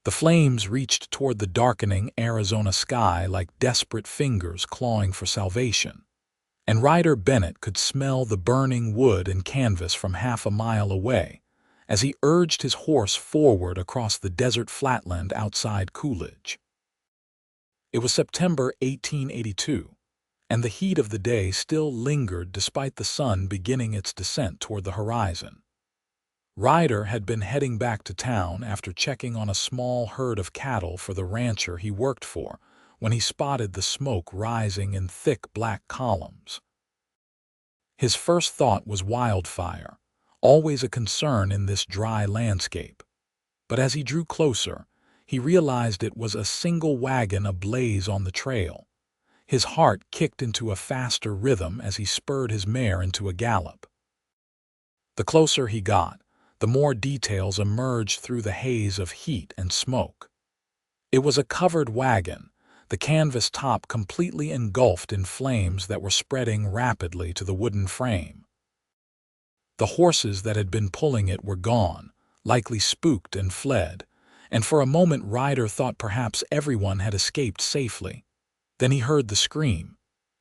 The flames reached toward the darkening Arizona sky like desperate fingers clawing for salvation, and Ryder Bennett could smell the burning wood and canvas from half a mile away as he urged his horse forward across the desert flatland outside Coolidge. It was September 1882, and the heat of the day still lingered despite the sun beginning its descent toward the horizon. Ryder had been heading back to town after checking on a small herd of cattle for the rancher he worked for when he spotted the smoke rising in thick black columns. His first thought was wildfire, always a concern in this dry landscape. But as he drew closer, he realized it was a single wagon ablaze on the trail. His heart kicked into a faster rhythm as he spurred his mare into a gallop. The closer he got, the more details emerged through the haze of heat and smoke. It was a covered wagon, the canvas top completely engulfed in flames that were spreading rapidly to the wooden frame. The horses that had been pulling it were gone, likely spooked and fled, and for a moment Ryder thought perhaps everyone had escaped safely. Then he heard the scream.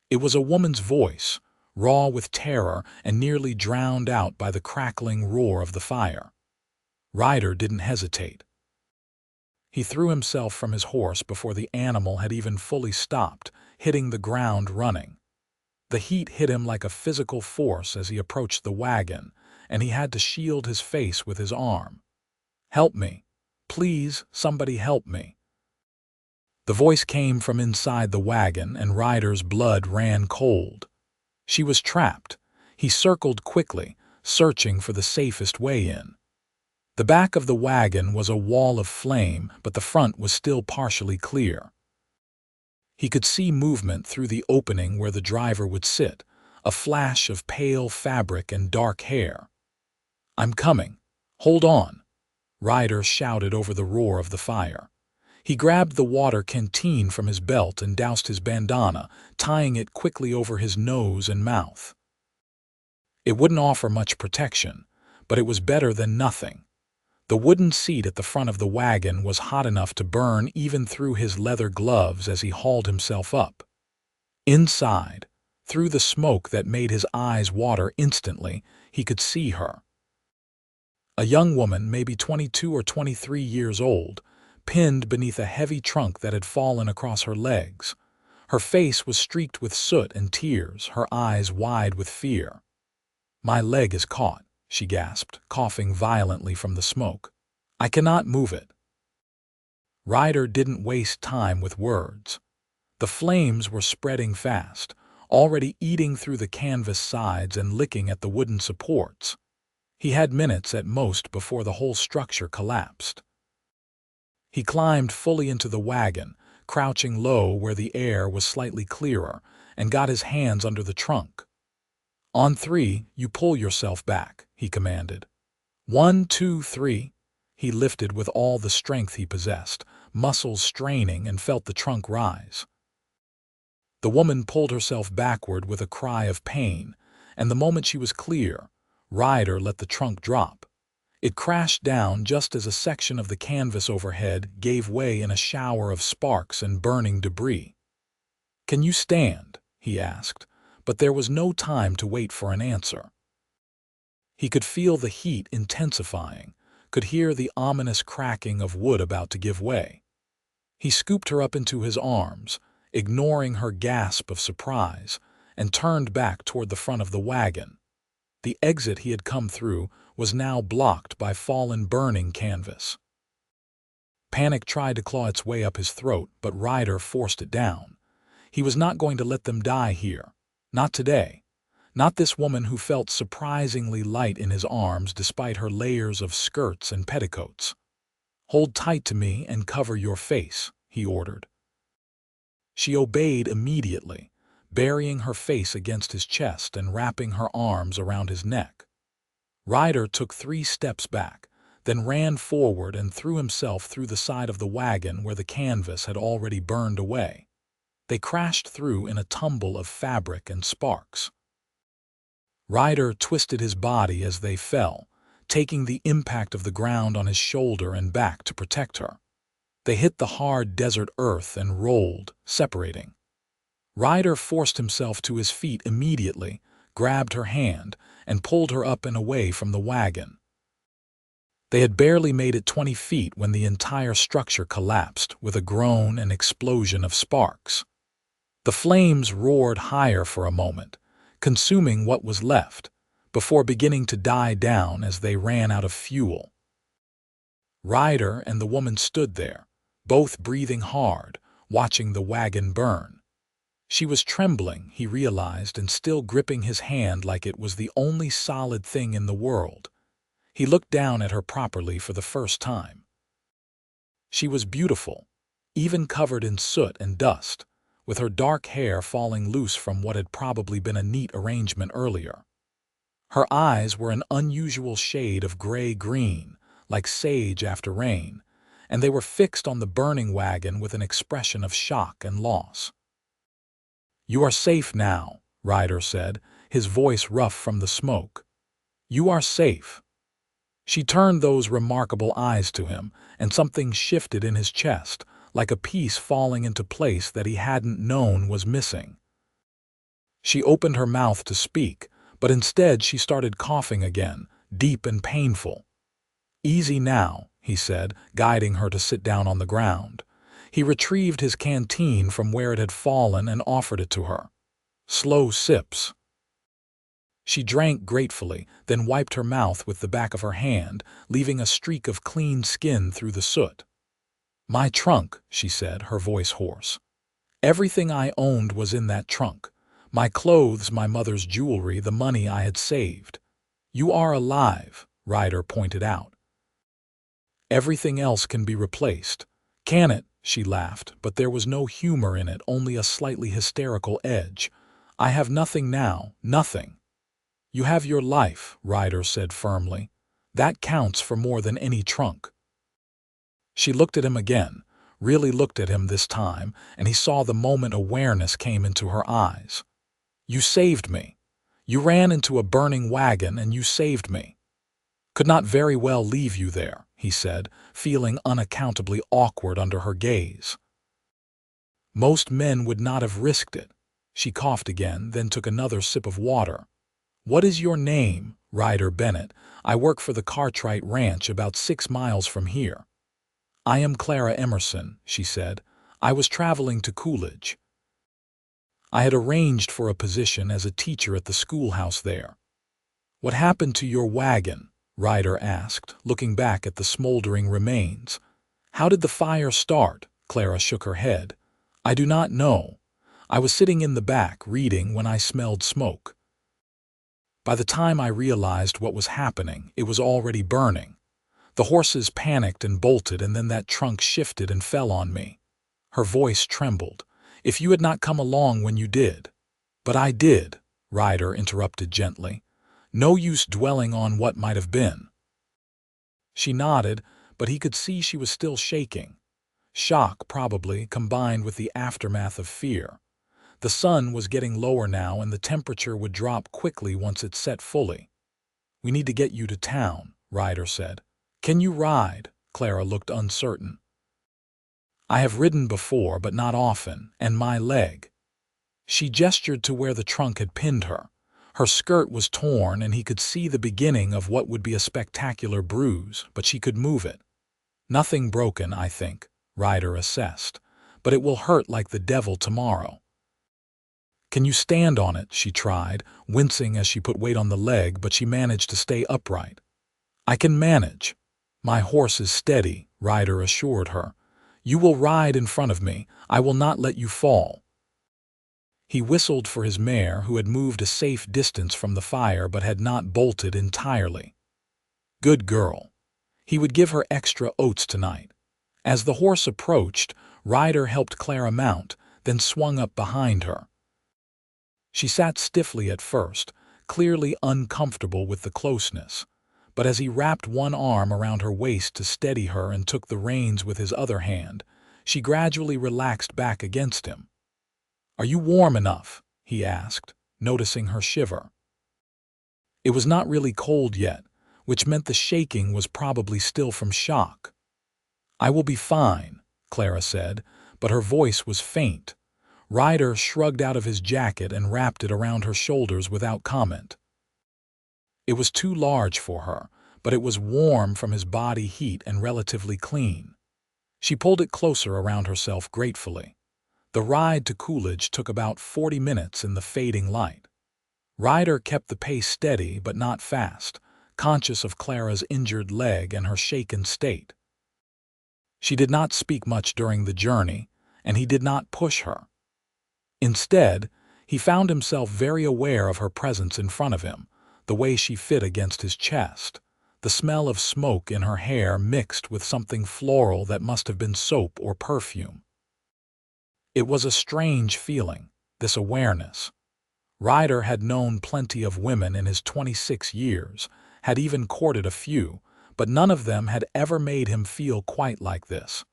It was a woman's voice, raw with terror and nearly drowned out by the crackling roar of the fire. Ryder didn't hesitate. He threw himself from his horse before the animal had even fully stopped, hitting the ground running. The heat hit him like a physical force as he approached the wagon, and he had to shield his face with his arm. "Help me. Please, somebody help me." The voice came from inside the wagon, and Ryder's blood ran cold. She was trapped. He circled quickly, searching for the safest way in. The back of the wagon was a wall of flame, but the front was still partially clear. He could see movement through the opening where the driver would sit, a flash of pale fabric and dark hair. "I'm coming. Hold on," Ryder shouted over the roar of the fire. He grabbed the water canteen from his belt and doused his bandana, tying it quickly over his nose and mouth. It wouldn't offer much protection, but it was better than nothing. The wooden seat at the front of the wagon was hot enough to burn even through his leather gloves as he hauled himself up. Inside, through the smoke that made his eyes water instantly, he could see her. A young woman, maybe 22 or 23 years old, pinned beneath a heavy trunk that had fallen across her legs. Her face was streaked with soot and tears, her eyes wide with fear. "My leg is caught," she gasped, coughing violently from the smoke. "I cannot move it." Ryder didn't waste time with words. The flames were spreading fast, already eating through the canvas sides and licking at the wooden supports. He had minutes at most before the whole structure collapsed. He climbed fully into the wagon, crouching low where the air was slightly clearer, and got his hands under the trunk. "On three, you pull yourself back," he commanded. 1, 2, 3. He lifted with all the strength he possessed, muscles straining, and felt the trunk rise. The woman pulled herself backward with a cry of pain, and the moment she was clear, Ryder let the trunk drop. It crashed down just as a section of the canvas overhead gave way in a shower of sparks and burning debris. "Can you stand?" he asked, but there was no time to wait for an answer. He could feel the heat intensifying, could hear the ominous cracking of wood about to give way. He scooped her up into his arms, ignoring her gasp of surprise, and turned back toward the front of the wagon. The exit he had come through was now blocked by fallen burning canvas. Panic tried to claw its way up his throat, but Ryder forced it down. He was not going to let them die here. Not today. Not this woman who felt surprisingly light in his arms despite her layers of skirts and petticoats. "Hold tight to me and cover your face," he ordered. She obeyed immediately, burying her face against his chest and wrapping her arms around his neck. Ryder took 3 steps back, then ran forward and threw himself through the side of the wagon where the canvas had already burned away. They crashed through in a tumble of fabric and sparks. Ryder twisted his body as they fell, taking the impact of the ground on his shoulder and back to protect her. They hit the hard desert earth and rolled, separating. Ryder forced himself to his feet immediately, grabbed her hand, and pulled her up and away from the wagon. They had barely made it 20 feet when the entire structure collapsed with a groan and explosion of sparks. The flames roared higher for a moment, consuming what was left, before beginning to die down as they ran out of fuel. Ryder and the woman stood there, both breathing hard, watching the wagon burn. She was trembling, he realized, and still gripping his hand like it was the only solid thing in the world. He looked down at her properly for the first time. She was beautiful, even covered in soot and dust, with her dark hair falling loose from what had probably been a neat arrangement earlier. Her eyes were an unusual shade of gray-green, like sage after rain, and they were fixed on the burning wagon with an expression of shock and loss. "You are safe now," Ryder said, his voice rough from the smoke. "You are safe." She turned those remarkable eyes to him, and something shifted in his chest, like a piece falling into place that he hadn't known was missing. She opened her mouth to speak, but instead she started coughing again, deep and painful. "Easy now," he said, guiding her to sit down on the ground. He retrieved his canteen from where it had fallen and offered it to her. "Slow sips." She drank gratefully, then wiped her mouth with the back of her hand, leaving a streak of clean skin through the soot. "My trunk," she said, her voice hoarse. "Everything I owned was in that trunk. My clothes, my mother's jewelry, the money I had saved." "You are alive," Ryder pointed out. "Everything else can be replaced." "Can it?" she laughed, but there was no humor in it, only a slightly hysterical edge. "I have nothing now, nothing." "You have your life," Ryder said firmly. "That counts for more than any trunk." She looked at him again, really looked at him this time, and he saw the moment awareness came into her eyes. "You saved me. You ran into a burning wagon and you saved me." "Could not very well leave you there," he said, feeling unaccountably awkward under her gaze. "Most men would not have risked it." She coughed again, then took another sip of water. "What is your name?" "Ryder Bennett. I work for the Cartwright Ranch about 6 miles from here." "I am Clara Emerson," she said. "I was traveling to Coolidge. I had arranged for a position as a teacher at the schoolhouse there." "What happened to your wagon?" Ryder asked, looking back at the smoldering remains. "How did the fire start?" Clara shook her head. "I do not know. I was sitting in the back reading when I smelled smoke. By the time I realized what was happening, it was already burning. The horses panicked and bolted, and then that trunk shifted and fell on me." Her voice trembled. "If you had not come along when you did." "But I did," Ryder interrupted gently. "No use dwelling on what might have been." She nodded, but he could see she was still shaking. Shock, probably, combined with the aftermath of fear. The sun was getting lower now, and the temperature would drop quickly once it set fully. "We need to get you to town," Ryder said. "Can you ride?" Clara looked uncertain. "I have ridden before, but not often, and my leg." She gestured to where the trunk had pinned her. Her skirt was torn, and he could see the beginning of what would be a spectacular bruise, but she could move it. "Nothing broken, I think," Ryder assessed, "but it will hurt like the devil tomorrow." "Can you stand on it?" she tried, wincing as she put weight on the leg, but she managed to stay upright. "I can manage. My horse is steady," Ryder assured her. "You will ride in front of me. I will not let you fall." He whistled for his mare, who had moved a safe distance from the fire but had not bolted entirely. "Good girl." He would give her extra oats tonight. As the horse approached, Ryder helped Clara mount, then swung up behind her. She sat stiffly at first, clearly uncomfortable with the closeness, but as he wrapped one arm around her waist to steady her and took the reins with his other hand, she gradually relaxed back against him. "Are you warm enough?" he asked, noticing her shiver. It was not really cold yet, which meant the shaking was probably still from shock. "I will be fine," Clara said, but her voice was faint. Ryder shrugged out of his jacket and wrapped it around her shoulders without comment. It was too large for her, but it was warm from his body heat and relatively clean. She pulled it closer around herself gratefully. The ride to Coolidge took about 40 minutes in the fading light. Ryder kept the pace steady but not fast, conscious of Clara's injured leg and her shaken state. She did not speak much during the journey, and he did not push her. Instead, he found himself very aware of her presence in front of him, the way she fit against his chest, the smell of smoke in her hair mixed with something floral that must have been soap or perfume. It was a strange feeling, this awareness. Ryder had known plenty of women in his 26 years, had even courted a few, but none of them had ever made him feel quite like this,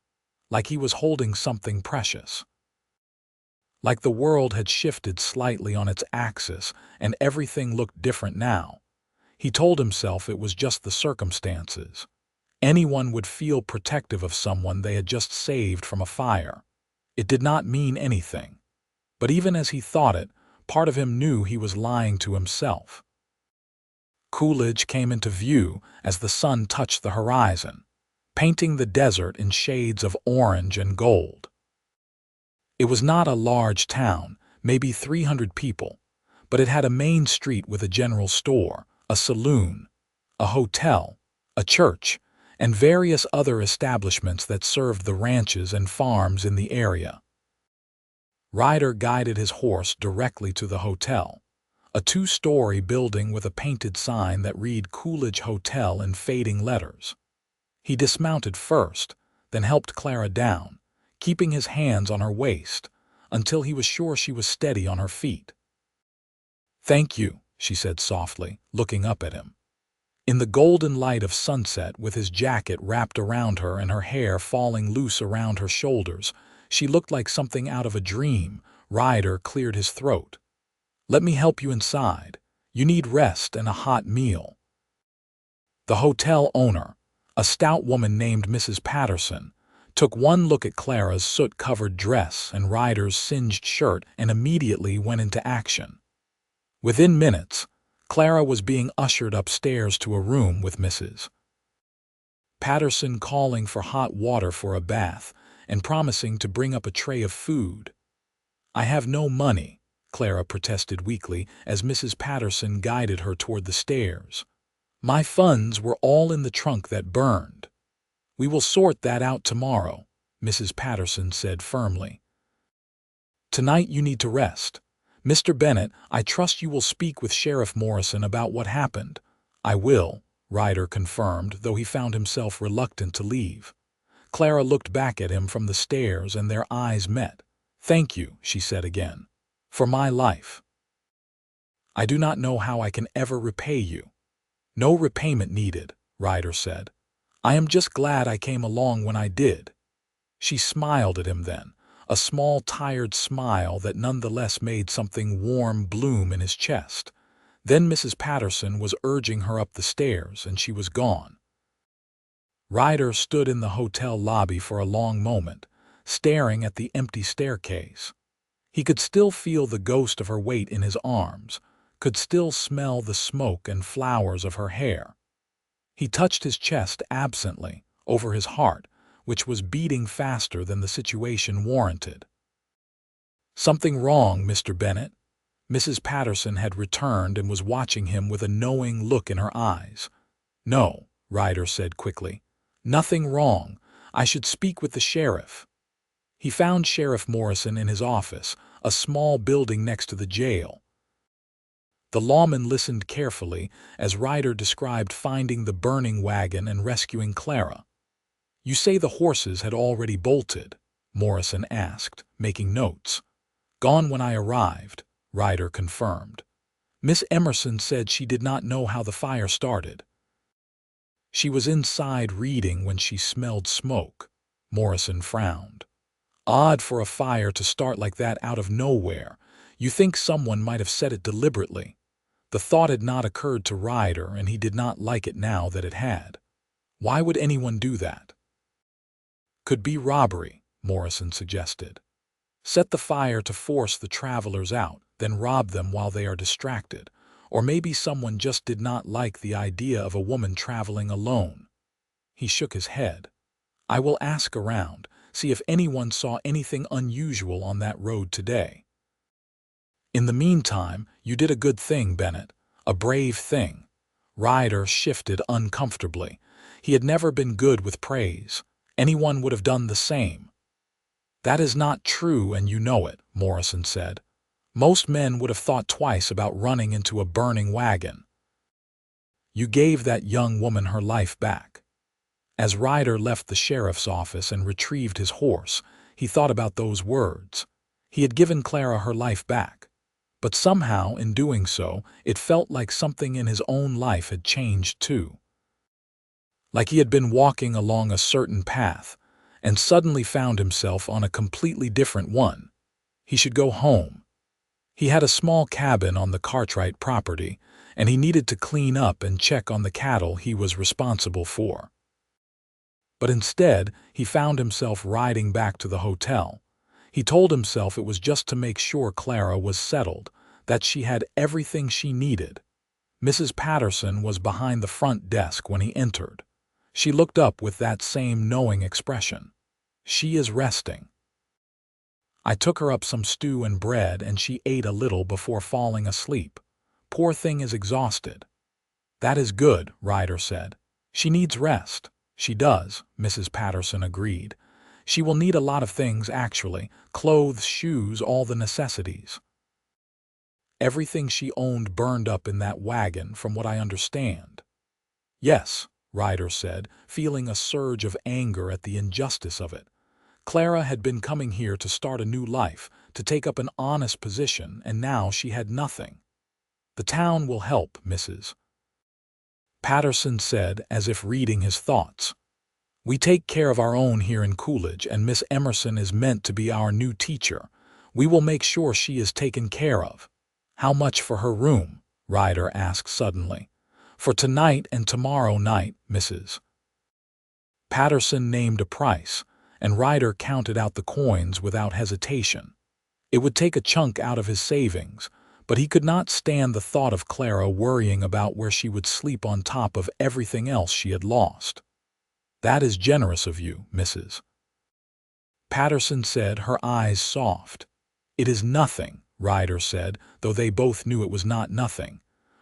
like he was holding something precious. Like the world had shifted slightly on its axis and everything looked different now. He told himself it was just the circumstances. Anyone would feel protective of someone they had just saved from a fire. It did not mean anything. But even as he thought it, part of him knew he was lying to himself. Coolidge came into view as the sun touched the horizon, painting the desert in shades of orange and gold. It was not a large town, maybe 300 people, but it had a main street with a general store, a saloon, a hotel, a church, and various other establishments that served the ranches and farms in the area. Ryder guided his horse directly to the hotel, a 2-story building with a painted sign that read Coolidge Hotel in fading letters. He dismounted first, then helped Clara down, keeping his hands on her waist, until he was sure she was steady on her feet. "Thank you," she said softly, looking up at him. In the golden light of sunset, with his jacket wrapped around her and her hair falling loose around her shoulders, she looked like something out of a dream. Ryder cleared his throat. "Let me help you inside. You need rest and a hot meal." The hotel owner, a stout woman named Mrs. Patterson, took one look at Clara's soot-covered dress and Ryder's singed shirt and immediately went into action. Within minutes, Clara was being ushered upstairs to a room with Mrs. Patterson, calling for hot water for a bath and promising to bring up a tray of food. "I have no money," Clara protested weakly as Mrs. Patterson guided her toward the stairs. "My funds were all in the trunk that burned." "We will sort that out tomorrow," Mrs. Patterson said firmly. "Tonight you need to rest. Mr. Bennett, I trust you will speak with Sheriff Morrison about what happened." "I will," Ryder confirmed, though he found himself reluctant to leave. Clara looked back at him from the stairs and their eyes met. "Thank you," she said again, "for my life. I do not know how I can ever repay you." "No repayment needed," Ryder said. "I am just glad I came along when I did." She smiled at him then, a small tired smile that nonetheless made something warm bloom in his chest. Then Mrs. Patterson was urging her up the stairs and she was gone. Ryder stood in the hotel lobby for a long moment, staring at the empty staircase. He could still feel the ghost of her weight in his arms, could still smell the smoke and flowers of her hair. He touched his chest absently, over his heart, which was beating faster than the situation warranted. "Something wrong, Mr. Bennett?" Mrs. Patterson had returned and was watching him with a knowing look in her eyes. "No," Ryder said quickly. "Nothing wrong. I should speak with the sheriff." He found Sheriff Morrison in his office, a small building next to the jail. The lawman listened carefully as Ryder described finding the burning wagon and rescuing Clara. "You say the horses had already bolted?" Morrison asked, making notes. "Gone when I arrived," Ryder confirmed. "Miss Emerson said she did not know how the fire started." "She was inside reading when she smelled smoke," Morrison frowned. "Odd for a fire to start like that out of nowhere. You think someone might have set it deliberately." The thought had not occurred to Ryder, and he did not like it now that it had. Why would anyone do that? "Could be robbery," Morrison suggested. Set the fire to force the travelers out, then rob them while they are distracted. Or maybe someone just did not like the idea of a woman traveling alone. He shook his head. I will ask around, see if anyone saw anything unusual on that road today. In the meantime, you did a good thing, Bennett. A brave thing. Ryder shifted uncomfortably. He had never been good with praise. Anyone would have done the same. That is not true, and you know it, Morrison said. Most men would have thought twice about running into a burning wagon. You gave that young woman her life back. As Ryder left the sheriff's office and retrieved his horse, he thought about those words. He had given Clara her life back. But somehow, in doing so, it felt like something in his own life had changed too. Like he had been walking along a certain path, and suddenly found himself on a completely different one. He should go home. He had a small cabin on the Cartwright property, and he needed to clean up and check on the cattle he was responsible for. But instead, he found himself riding back to the hotel. He told himself it was just to make sure Clara was settled, that she had everything she needed. Mrs. Patterson was behind the front desk when he entered. She looked up with that same knowing expression. She is resting. I took her up some stew and bread, and she ate a little before falling asleep. Poor thing is exhausted. That is good, Ryder said. She needs rest. She does, Mrs. Patterson agreed. She will need a lot of things, actually. Clothes, shoes, all the necessities. Everything she owned burned up in that wagon, from what I understand. Yes, Ryder said, feeling a surge of anger at the injustice of it. Clara had been coming here to start a new life, to take up an honest position, and now she had nothing. The town will help, Mrs. Patterson said, as if reading his thoughts. We take care of our own here in Coolidge, and Miss Emerson is meant to be our new teacher. We will make sure she is taken care of. How much for her room? Ryder asked suddenly. For tonight and tomorrow night, Mrs. Patterson named a price, and Ryder counted out the coins without hesitation. It would take a chunk out of his savings, but he could not stand the thought of Clara worrying about where she would sleep on top of everything else she had lost. That is generous of you, Mrs. Patterson said, her eyes soft. It is nothing, Ryder said, though they both knew it was not nothing.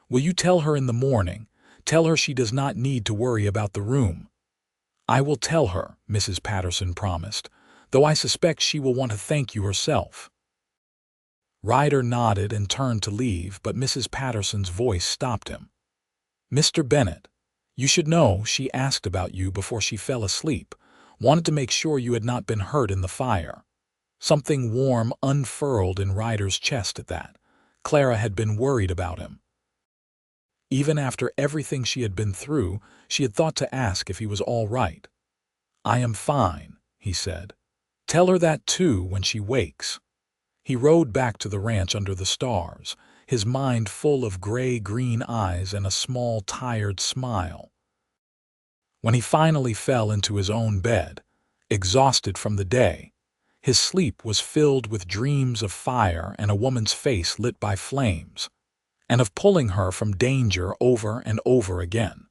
Will you tell her in the morning? Tell her she does not need to worry about the room. I will tell her, Mrs. Patterson promised, though I suspect she will want to thank you herself. Ryder nodded and turned to leave, but Mrs. Patterson's voice stopped him. Mr. Bennett, you should know she asked about you before she fell asleep, wanted to make sure you had not been hurt in the fire. Something warm unfurled in Ryder's chest at that. Clara had been worried about him. Even after everything she had been through, she had thought to ask if he was all right. I am fine, he said. Tell her that too when she wakes. He rode back to the ranch under the stars, his mind full of gray-green eyes and a small, tired smile. When he finally fell into his own bed, exhausted from the day, his sleep was filled with dreams of fire and a woman's face lit by flames, and of pulling her from danger over and over again.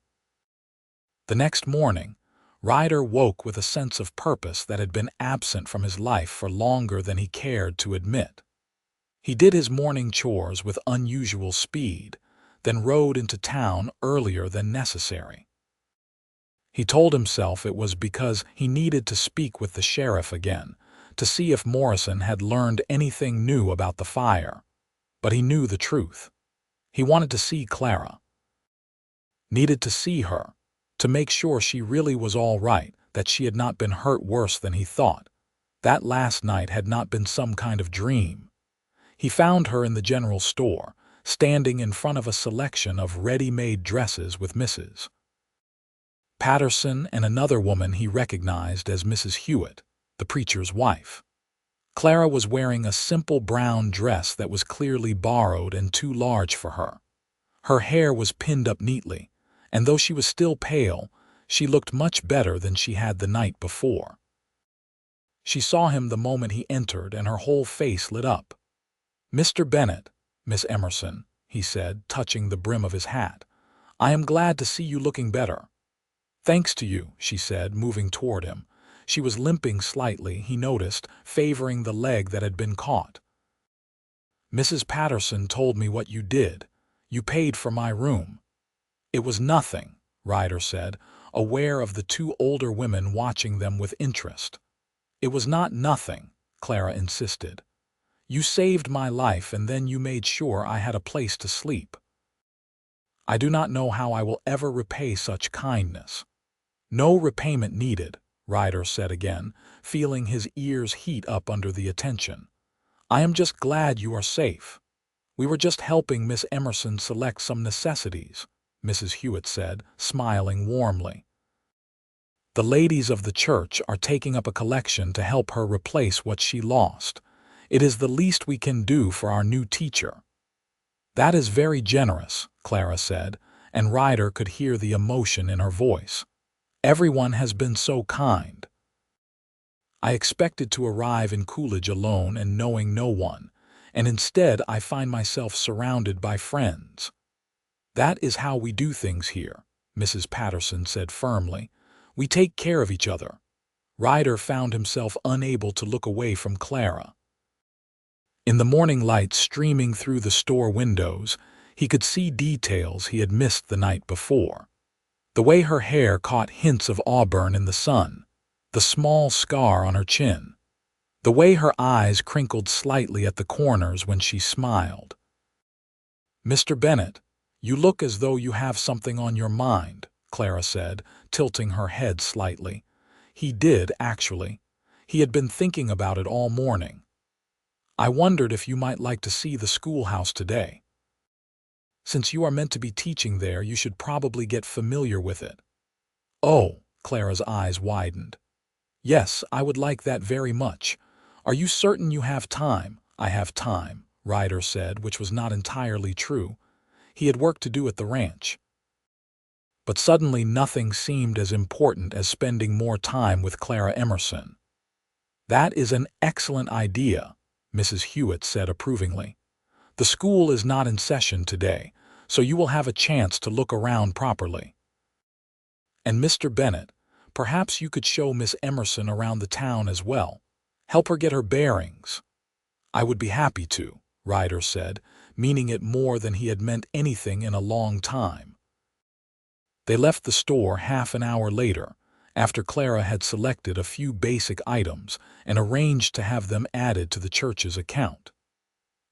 The next morning, Ryder woke with a sense of purpose that had been absent from his life for longer than he cared to admit. He did his morning chores with unusual speed, then rode into town earlier than necessary. He told himself it was because he needed to speak with the sheriff again, to see if Morrison had learned anything new about the fire. But he knew the truth. He wanted to see Clara. Needed to see her, to make sure she really was all right, that she had not been hurt worse than he thought. That last night had not been some kind of dream. He found her in the general store, standing in front of a selection of ready-made dresses with Mrs. Patterson and another woman he recognized as Mrs. Hewitt, the preacher's wife. Clara was wearing a simple brown dress that was clearly borrowed and too large for her. Her hair was pinned up neatly, and though she was still pale, she looked much better than she had the night before. She saw him the moment he entered, and her whole face lit up. "Mr. Bennett, Miss Emerson," he said, touching the brim of his hat. "I am glad to see you looking better." "Thanks to you," she said, moving toward him. She was limping slightly, he noticed, favoring the leg that had been caught. "Mrs. Patterson told me what you did. You paid for my room." "It was nothing," Ryder said, aware of the two older women watching them with interest. "It was not nothing," Clara insisted. "You saved my life, and then you made sure I had a place to sleep." "I do not know how I will ever repay such kindness." "No repayment needed," Ryder said again, feeling his ears heat up under the attention. "I am just glad you are safe." "We were just helping Miss Emerson select some necessities," Mrs. Hewitt said, smiling warmly. "The ladies of the church are taking up a collection to help her replace what she lost. It is the least we can do for our new teacher." "That is very generous," Clara said, and Ryder could hear the emotion in her voice. "Everyone has been so kind." "I expected to arrive in Coolidge alone and knowing no one, and instead I find myself surrounded by friends." "That is how we do things here," Mrs. Patterson said firmly. "We take care of each other." Ryder found himself unable to look away from Clara. In the morning light streaming through the store windows, he could see details he had missed the night before. The way her hair caught hints of auburn in the sun, the small scar on her chin, the way her eyes crinkled slightly at the corners when she smiled. "Mr. Bennett, you look as though you have something on your mind," Clara said, tilting her head slightly. He did, actually. He had been thinking about it all morning. "I wondered if you might like to see the schoolhouse today. Since you are meant to be teaching there, you should probably get familiar with it." "Oh," Clara's eyes widened. "Yes, I would like that very much. Are you certain you have time?" "I have time," Ryder said, which was not entirely true. He had work to do at the ranch. But suddenly nothing seemed as important as spending more time with Clara Emerson. "That is an excellent idea," Mrs. Hewitt said approvingly. "The school is not in session today, so you will have a chance to look around properly. And Mr. Bennett, perhaps you could show Miss Emerson around the town as well. Help her get her bearings." "I would be happy to," Ryder said, meaning it more than he had meant anything in a long time. They left the store half an hour later, after Clara had selected a few basic items and arranged to have them added to the church's account.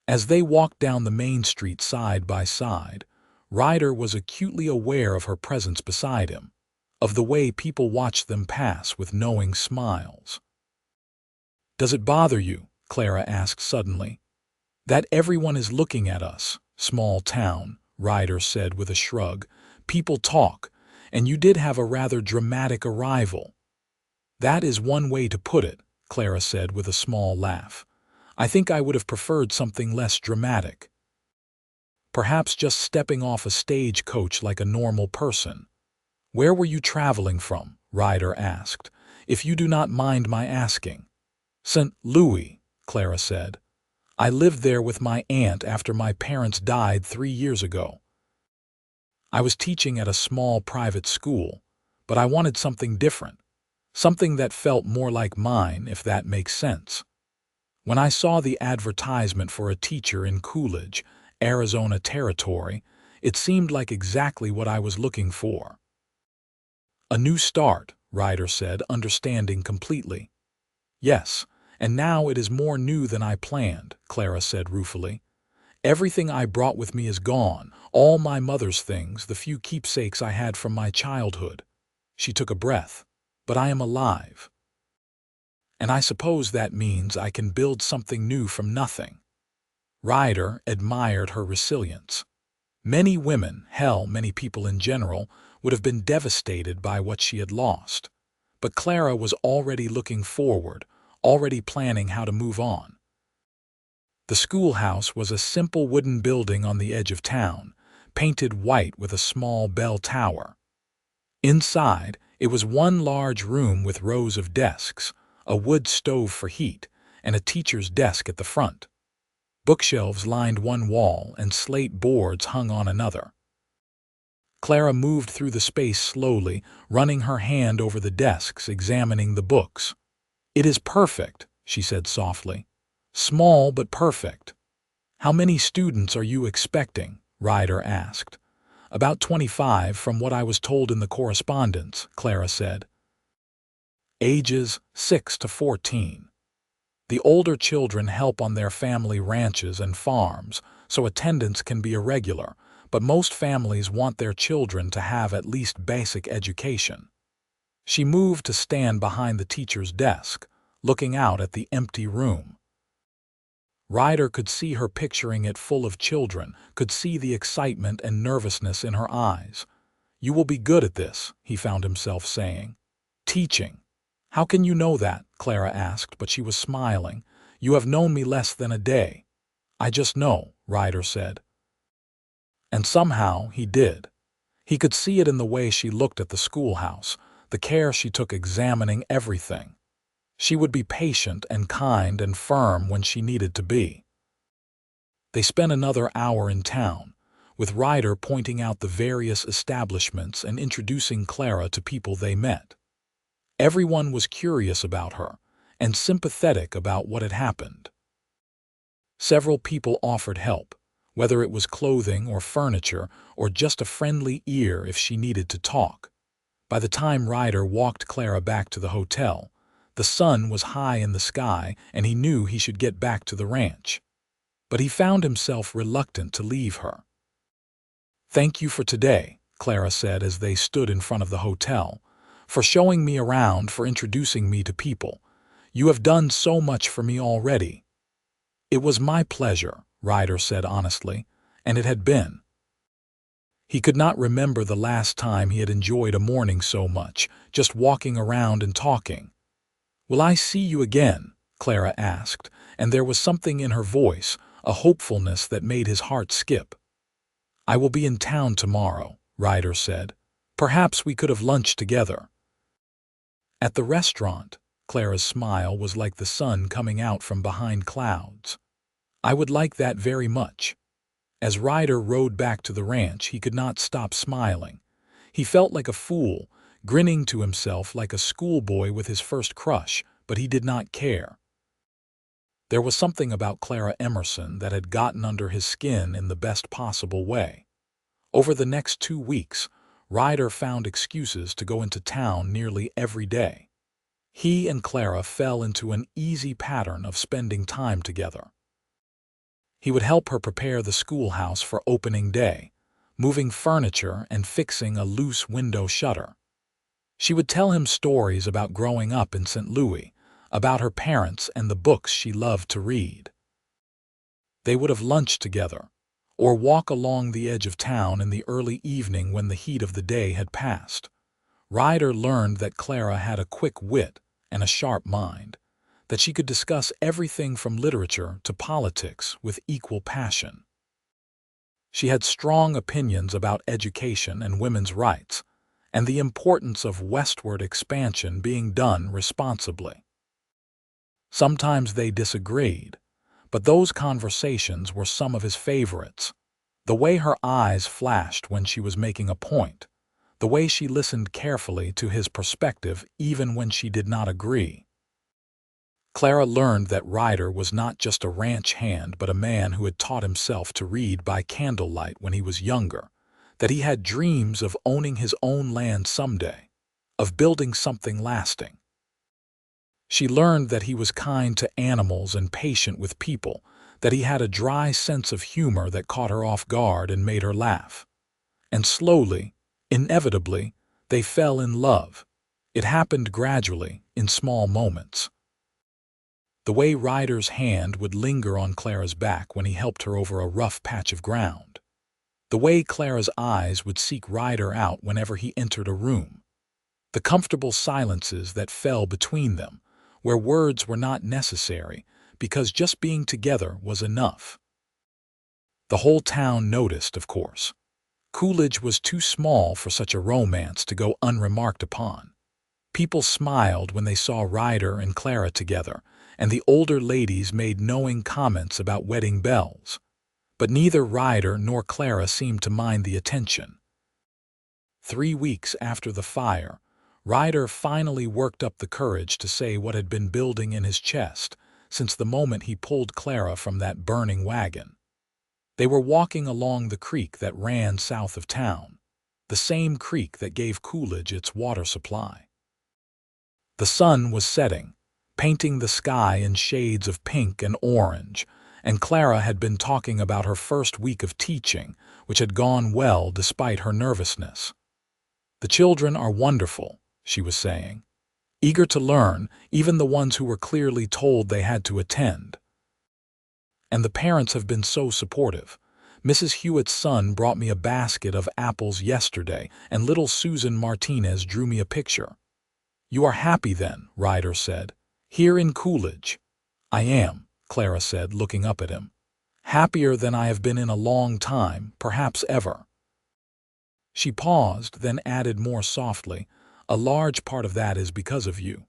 As they walked down the main street side by side, Ryder was acutely aware of her presence beside him, of the way people watched them pass with knowing smiles. "Does it bother you," Clara asked suddenly, "that everyone is looking at us? Small town," Ryder said with a shrug. "People talk, and you did have a rather dramatic arrival." "That is one way to put it," Clara said with a small laugh. "I think I would have preferred something less dramatic. Perhaps just stepping off a stagecoach like a normal person." "Where were you traveling from?" Ryder asked, "if you do not mind my asking." "St. Louis," Clara said. "I lived there with my aunt after my parents died 3 years ago. I was teaching at a small private school, but I wanted something different, something that felt more like mine, if that makes sense. When I saw the advertisement for a teacher in Coolidge, Arizona Territory, it seemed like exactly what I was looking for." "A new start," Ryder said, understanding completely. "Yes, and now it is more new than I planned," Clara said ruefully. "Everything I brought with me is gone, all my mother's things, the few keepsakes I had from my childhood." She took a breath. "But I am alive. And I suppose that means I can build something new from nothing." Ryder admired her resilience. Many women, hell, many people in general, would have been devastated by what she had lost. But Clara was already looking forward, already planning how to move on. The schoolhouse was a simple wooden building on the edge of town, painted white with a small bell tower. Inside, it was one large room with rows of desks, a wood stove for heat, and a teacher's desk at the front. Bookshelves lined one wall and slate boards hung on another. Clara moved through the space slowly, running her hand over the desks, examining the books. "It is perfect," she said softly. "Small but perfect." "How many students are you expecting?" Ryder asked. "About 25 from what I was told in the correspondence," Clara said. "Ages 6 to 14. The older children help on their family ranches and farms, so attendance can be irregular, but most families want their children to have at least basic education." She moved to stand behind the teacher's desk, looking out at the empty room. Ryder could see her picturing it full of children, could see the excitement and nervousness in her eyes. "You will be good at this," he found himself saying. "Teaching." "How can you know that?" Clara asked, but she was smiling. "You have known me less than a day." "I just know," Ryder said. And somehow he did. He could see it in the way she looked at the schoolhouse, the care she took examining everything. She would be patient and kind and firm when she needed to be. They spent another hour in town, with Ryder pointing out the various establishments and introducing Clara to people they met. Everyone was curious about her and sympathetic about what had happened. Several people offered help, whether it was clothing or furniture or just a friendly ear if she needed to talk. By the time Ryder walked Clara back to the hotel, the sun was high in the sky and he knew he should get back to the ranch. But he found himself reluctant to leave her. "Thank you for today," Clara said as they stood in front of the hotel, "for showing me around, for introducing me to people. You have done so much for me already." "It was my pleasure," Ryder said honestly, and it had been. He could not remember the last time he had enjoyed a morning so much, just walking around and talking. "Will I see you again?" Clara asked, and there was something in her voice, a hopefulness that made his heart skip. "I will be in town tomorrow," Ryder said. "Perhaps we could have lunch together." At the restaurant, Clara's smile was like the sun coming out from behind clouds. "I would like that very much." As Ryder rode back to the ranch, he could not stop smiling. He felt like a fool, grinning to himself like a schoolboy with his first crush, but he did not care. There was something about Clara Emerson that had gotten under his skin in the best possible way. Over the next 2 weeks, Ryder found excuses to go into town nearly every day. He and Clara fell into an easy pattern of spending time together. He would help her prepare the schoolhouse for opening day, moving furniture and fixing a loose window shutter. She would tell him stories about growing up in St. Louis, about her parents and the books she loved to read. They would have lunch together, or walk along the edge of town in the early evening when the heat of the day had passed. Ryder learned that Clara had a quick wit and a sharp mind, that she could discuss everything from literature to politics with equal passion. She had strong opinions about education and women's rights, and the importance of westward expansion being done responsibly. Sometimes they disagreed, but those conversations were some of his favorites. The way her eyes flashed when she was making a point, the way she listened carefully to his perspective even when she did not agree. Clara learned that Ryder was not just a ranch hand but a man who had taught himself to read by candlelight when he was younger, that he had dreams of owning his own land someday, of building something lasting. She learned that he was kind to animals and patient with people, that he had a dry sense of humor that caught her off guard and made her laugh. And slowly, inevitably, they fell in love. It happened gradually, in small moments. The way Ryder's hand would linger on Clara's back when he helped her over a rough patch of ground. The way Clara's eyes would seek Ryder out whenever he entered a room. The comfortable silences that fell between them, where words were not necessary, because just being together was enough. The whole town noticed, of course. Coolidge was too small for such a romance to go unremarked upon. People smiled when they saw Ryder and Clara together, and the older ladies made knowing comments about wedding bells. But neither Ryder nor Clara seemed to mind the attention. 3 weeks after the fire, Ryder finally worked up the courage to say what had been building in his chest since the moment he pulled Clara from that burning wagon. They were walking along the creek that ran south of town, the same creek that gave Coolidge its water supply. The sun was setting, painting the sky in shades of pink and orange, and Clara had been talking about her first week of teaching, which had gone well despite her nervousness. "The children are wonderful," she was saying, "eager to learn, even the ones who were clearly told they had to attend. And the parents have been so supportive. Mrs. Hewitt's son brought me a basket of apples yesterday, and little Susan Martinez drew me a picture." "You are happy then," Ryder said. "Here in Coolidge." "I am," Clara said, looking up at him. "Happier than I have been in a long time, perhaps ever." She paused, then added more softly, "A large part of that is because of you."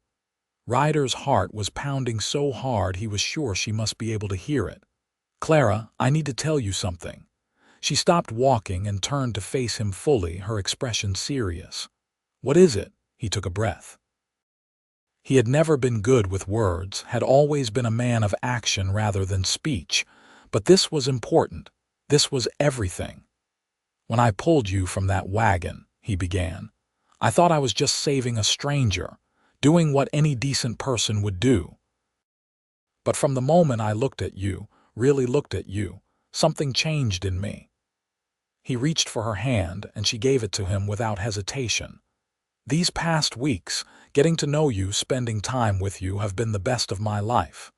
Ryder's heart was pounding so hard he was sure she must be able to hear it. "Clara, I need to tell you something." She stopped walking and turned to face him fully, her expression serious. "What is it?" He took a breath. He had never been good with words, had always been a man of action rather than speech, but this was important. This was everything. "When I pulled you from that wagon," he began, "I thought I was just saving a stranger, doing what any decent person would do. But from the moment I looked at you, really looked at you, something changed in me." He reached for her hand, and she gave it to him without hesitation. "These past weeks, getting to know you, spending time with you, have been the best of my life.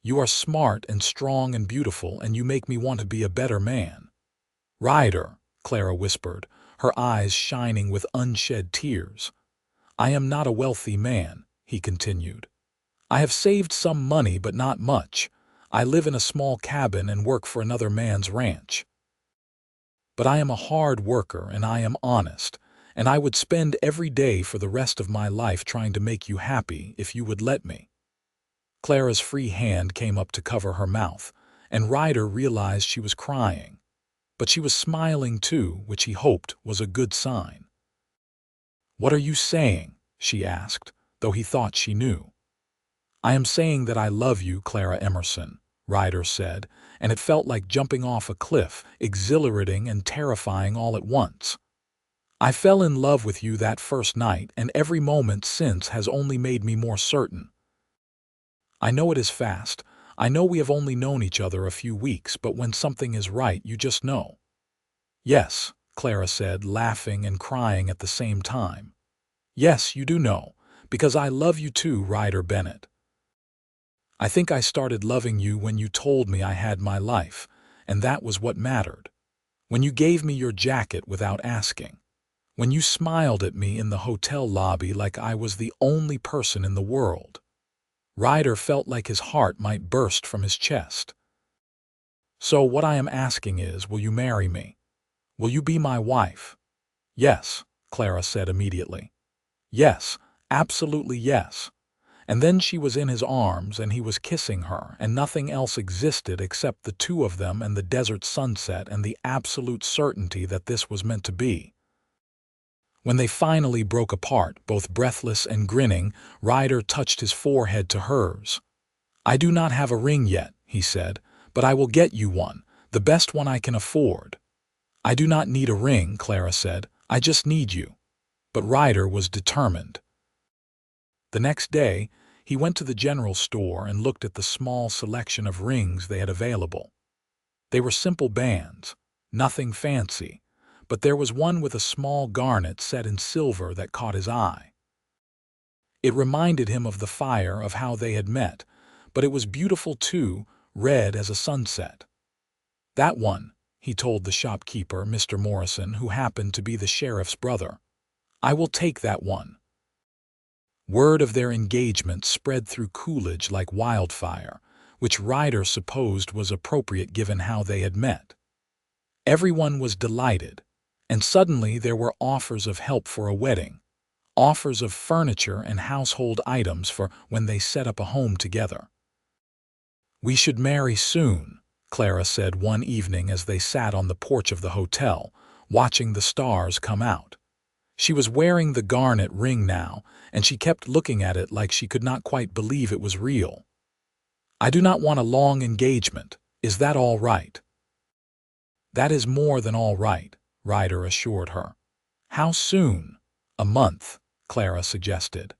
You are smart and strong and beautiful, and you make me want to be a better man." "Ryder," Clara whispered, her eyes shining with unshed tears. "I am not a wealthy man," he continued. "I have saved some money, but not much. I live in a small cabin and work for another man's ranch. But I am a hard worker and I am honest, and I would spend every day for the rest of my life trying to make you happy if you would let me." Clara's free hand came up to cover her mouth, and Ryder realized she was crying. But she was smiling too, which he hoped was a good sign. "What are you saying?" she asked, though he thought she knew. "I am saying that I love you, Clara Emerson," Ryder said, and it felt like jumping off a cliff, exhilarating and terrifying all at once. "I fell in love with you that first night, and every moment since has only made me more certain. I know it is fast. I know we have only known each other a few weeks, but when something is right, you just know." "Yes," Clara said, laughing and crying at the same time. "Yes, you do know, because I love you too, Ryder Bennett. I think I started loving you when you told me I had my life, and that was what mattered. When you gave me your jacket without asking. When you smiled at me in the hotel lobby like I was the only person in the world." Ryder felt like his heart might burst from his chest. "So what I am asking is, will you marry me? Will you be my wife?" "Yes," Clara said immediately. "Yes, absolutely yes." And then she was in his arms and he was kissing her, and nothing else existed except the two of them and the desert sunset and the absolute certainty that this was meant to be. When they finally broke apart, both breathless and grinning, Ryder touched his forehead to hers. "I do not have a ring yet," he said, "but I will get you one, the best one I can afford." "I do not need a ring," Clara said. "I just need you." But Ryder was determined. The next day, he went to the general store and looked at the small selection of rings they had available. They were simple bands, nothing fancy, but there was one with a small garnet set in silver that caught his eye. It reminded him of the fire, of how they had met, but it was beautiful too, red as a sunset. "That one," he told the shopkeeper, Mr. Morrison, who happened to be the sheriff's brother. "I will take that one." Word of their engagement spread through Coolidge like wildfire, which Ryder supposed was appropriate given how they had met. Everyone was delighted, and suddenly there were offers of help for a wedding, offers of furniture and household items for when they set up a home together. "We should marry soon," Clara said one evening as they sat on the porch of the hotel, watching the stars come out. She was wearing the garnet ring now, and she kept looking at it like she could not quite believe it was real. "I do not want a long engagement. Is that all right?" "That is more than all right," Ryder assured her. "How soon?" "A month," Clara suggested.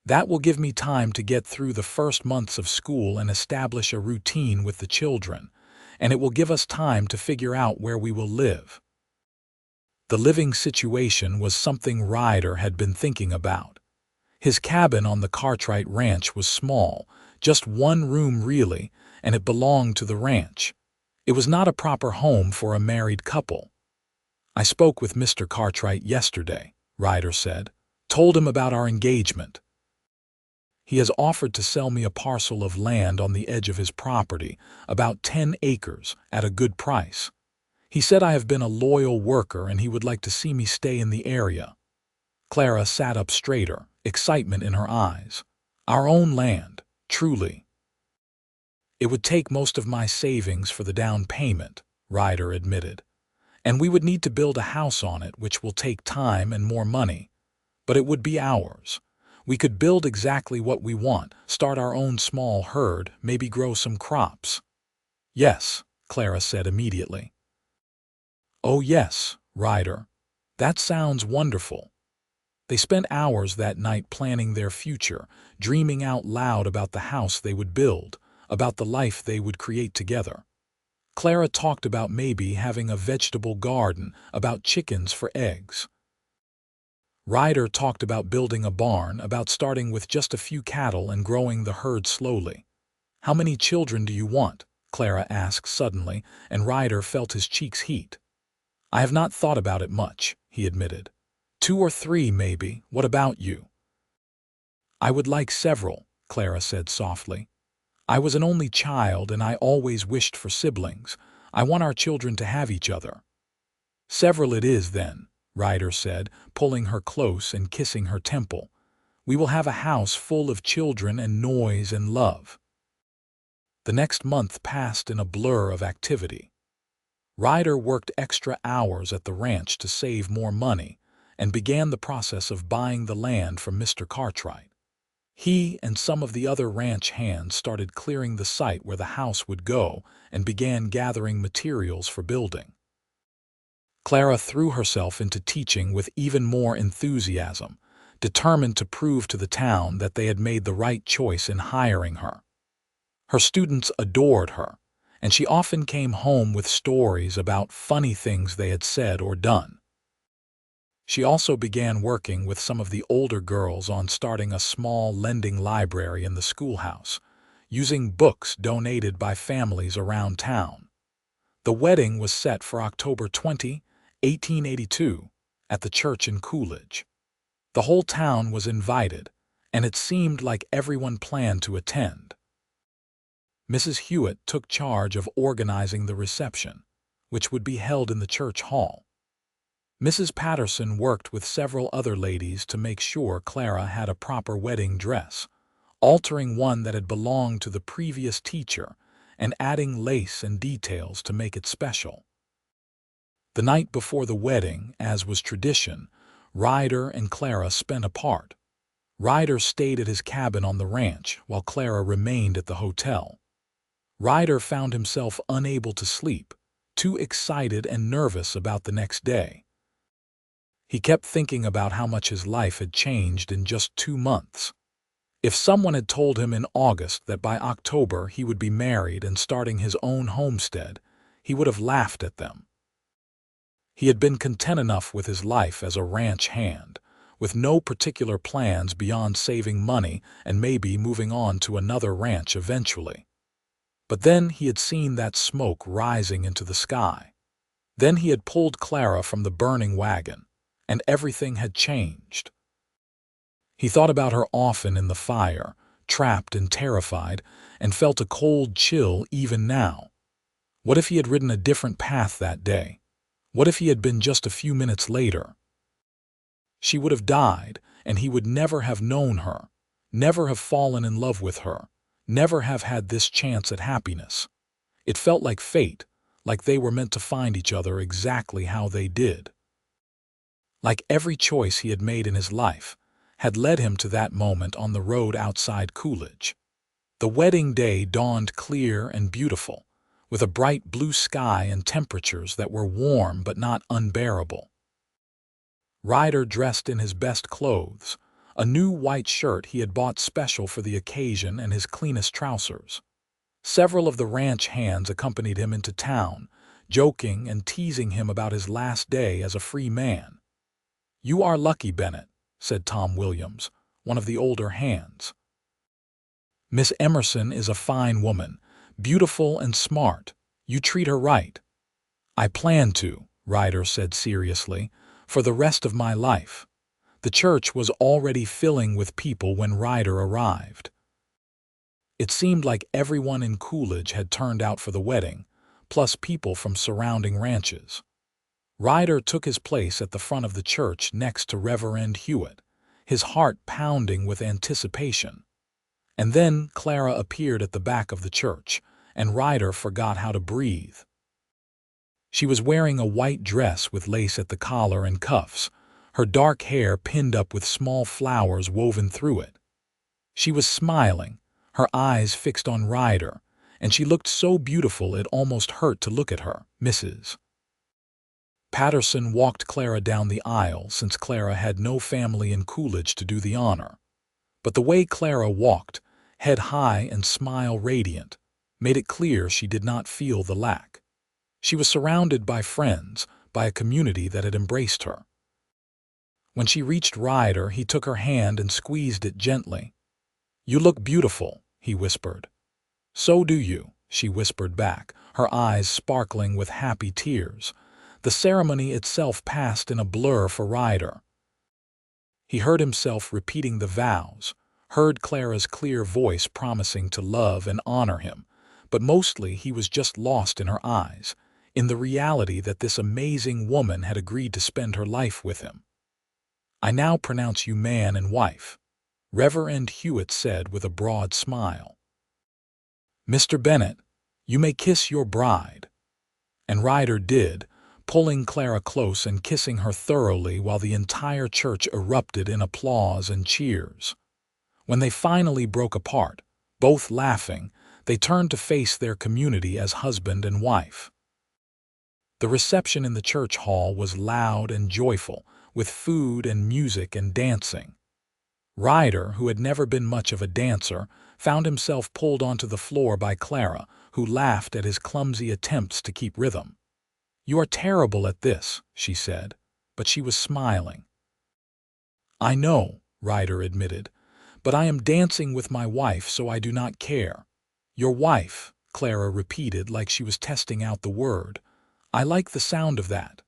"That will give me time to get through the first months of school and establish a routine with the children, and it will give us time to figure out where we will live." The living situation was something Ryder had been thinking about. His cabin on the Cartwright Ranch was small, just one room really, and it belonged to the ranch. It was not a proper home for a married couple. "I spoke with Mr. Cartwright yesterday," Ryder said. "Told him about our engagement. He has offered to sell me a parcel of land on the edge of his property, about 10 acres, at a good price. He said I have been a loyal worker and he would like to see me stay in the area." Clara sat up straighter, excitement in her eyes. "Our own land, truly." "It would take most of my savings for the down payment," Ryder admitted. "And we would need to build a house on it, which will take time and more money. But it would be ours. We could build exactly what we want, start our own small herd, maybe grow some crops." "Yes," Clara said immediately. "Oh yes, Ryder. That sounds wonderful." They spent hours that night planning their future, dreaming out loud about the house they would build, about the life they would create together. Clara talked about maybe having a vegetable garden, about chickens for eggs. Ryder talked about building a barn, about starting with just a few cattle and growing the herd slowly. "How many children do you want?" Clara asked suddenly, and Ryder felt his cheeks heat. "I have not thought about it much," he admitted. 2 or 3, maybe. What about you?" "I would like several," Clara said softly. "I was an only child and I always wished for siblings. I want our children to have each other." "Several it is then," Ryder said, pulling her close and kissing her temple. "We will have a house full of children and noise and love." The next month passed in a blur of activity. Ryder worked extra hours at the ranch to save more money and began the process of buying the land from Mr. Cartwright. He and some of the other ranch hands started clearing the site where the house would go and began gathering materials for building. Clara threw herself into teaching with even more enthusiasm, determined to prove to the town that they had made the right choice in hiring her. Her students adored her, and she often came home with stories about funny things they had said or done. She also began working with some of the older girls on starting a small lending library in the schoolhouse, using books donated by families around town. The wedding was set for October 20, 1882, at the church in Coolidge. The whole town was invited, and it seemed like everyone planned to attend. Mrs. Hewitt took charge of organizing the reception, which would be held in the church hall. Mrs. Patterson worked with several other ladies to make sure Clara had a proper wedding dress, altering one that had belonged to the previous teacher and adding lace and details to make it special. The night before the wedding, as was tradition, Ryder and Clara spent apart. Ryder stayed at his cabin on the ranch while Clara remained at the hotel. Ryder found himself unable to sleep, too excited and nervous about the next day. He kept thinking about how much his life had changed in just 2 months. If someone had told him in August that by October he would be married and starting his own homestead, he would have laughed at them. He had been content enough with his life as a ranch hand, with no particular plans beyond saving money and maybe moving on to another ranch eventually. But then he had seen that smoke rising into the sky. Then he had pulled Clara from the burning wagon, and everything had changed. He thought about her often in the fire, trapped and terrified, and felt a cold chill even now. What if he had ridden a different path that day? What if he had been just a few minutes later? She would have died, and he would never have known her, never have fallen in love with her, never have had this chance at happiness. It felt like fate, like they were meant to find each other exactly how they did. Like every choice he had made in his life had led him to that moment on the road outside Coolidge. The wedding day dawned clear and beautiful, with a bright blue sky and temperatures that were warm but not unbearable. Ryder dressed in his best clothes, a new white shirt he had bought special for the occasion and his cleanest trousers. Several of the ranch hands accompanied him into town, joking and teasing him about his last day as a free man. "You are lucky, Bennett," said Tom Williams, one of the older hands. "Miss Emerson is a fine woman, beautiful and smart. You treat her right." "I plan to," Ryder said seriously, "for the rest of my life." The church was already filling with people when Ryder arrived. It seemed like everyone in Coolidge had turned out for the wedding, plus people from surrounding ranches. Ryder took his place at the front of the church next to Reverend Hewitt, his heart pounding with anticipation. And then Clara appeared at the back of the church, and Ryder forgot how to breathe. She was wearing a white dress with lace at the collar and cuffs, her dark hair pinned up with small flowers woven through it. She was smiling, her eyes fixed on Ryder, and she looked so beautiful it almost hurt to look at her. Mrs. Patterson walked Clara down the aisle since Clara had no family in Coolidge to do the honor. But the way Clara walked, head high and smile radiant, made it clear she did not feel the lack. She was surrounded by friends, by a community that had embraced her. When she reached Ryder, he took her hand and squeezed it gently. "You look beautiful," he whispered. "So do you," she whispered back, her eyes sparkling with happy tears. The ceremony itself passed in a blur for Ryder. He heard himself repeating the vows, heard Clara's clear voice promising to love and honor him, but mostly he was just lost in her eyes, in the reality that this amazing woman had agreed to spend her life with him. "I now pronounce you man and wife," Reverend Hewitt said with a broad smile. "Mr. Bennett, you may kiss your bride." And Ryder did, pulling Clara close and kissing her thoroughly while the entire church erupted in applause and cheers. When they finally broke apart, both laughing, they turned to face their community as husband and wife. The reception in the church hall was loud and joyful, with food and music and dancing. Ryder, who had never been much of a dancer, found himself pulled onto the floor by Clara, who laughed at his clumsy attempts to keep rhythm. "You are terrible at this," she said, but she was smiling. "I know," Ryder admitted, "but I am dancing with my wife, so I do not care." "Your wife," Clara repeated like she was testing out the word. "I like the sound of that."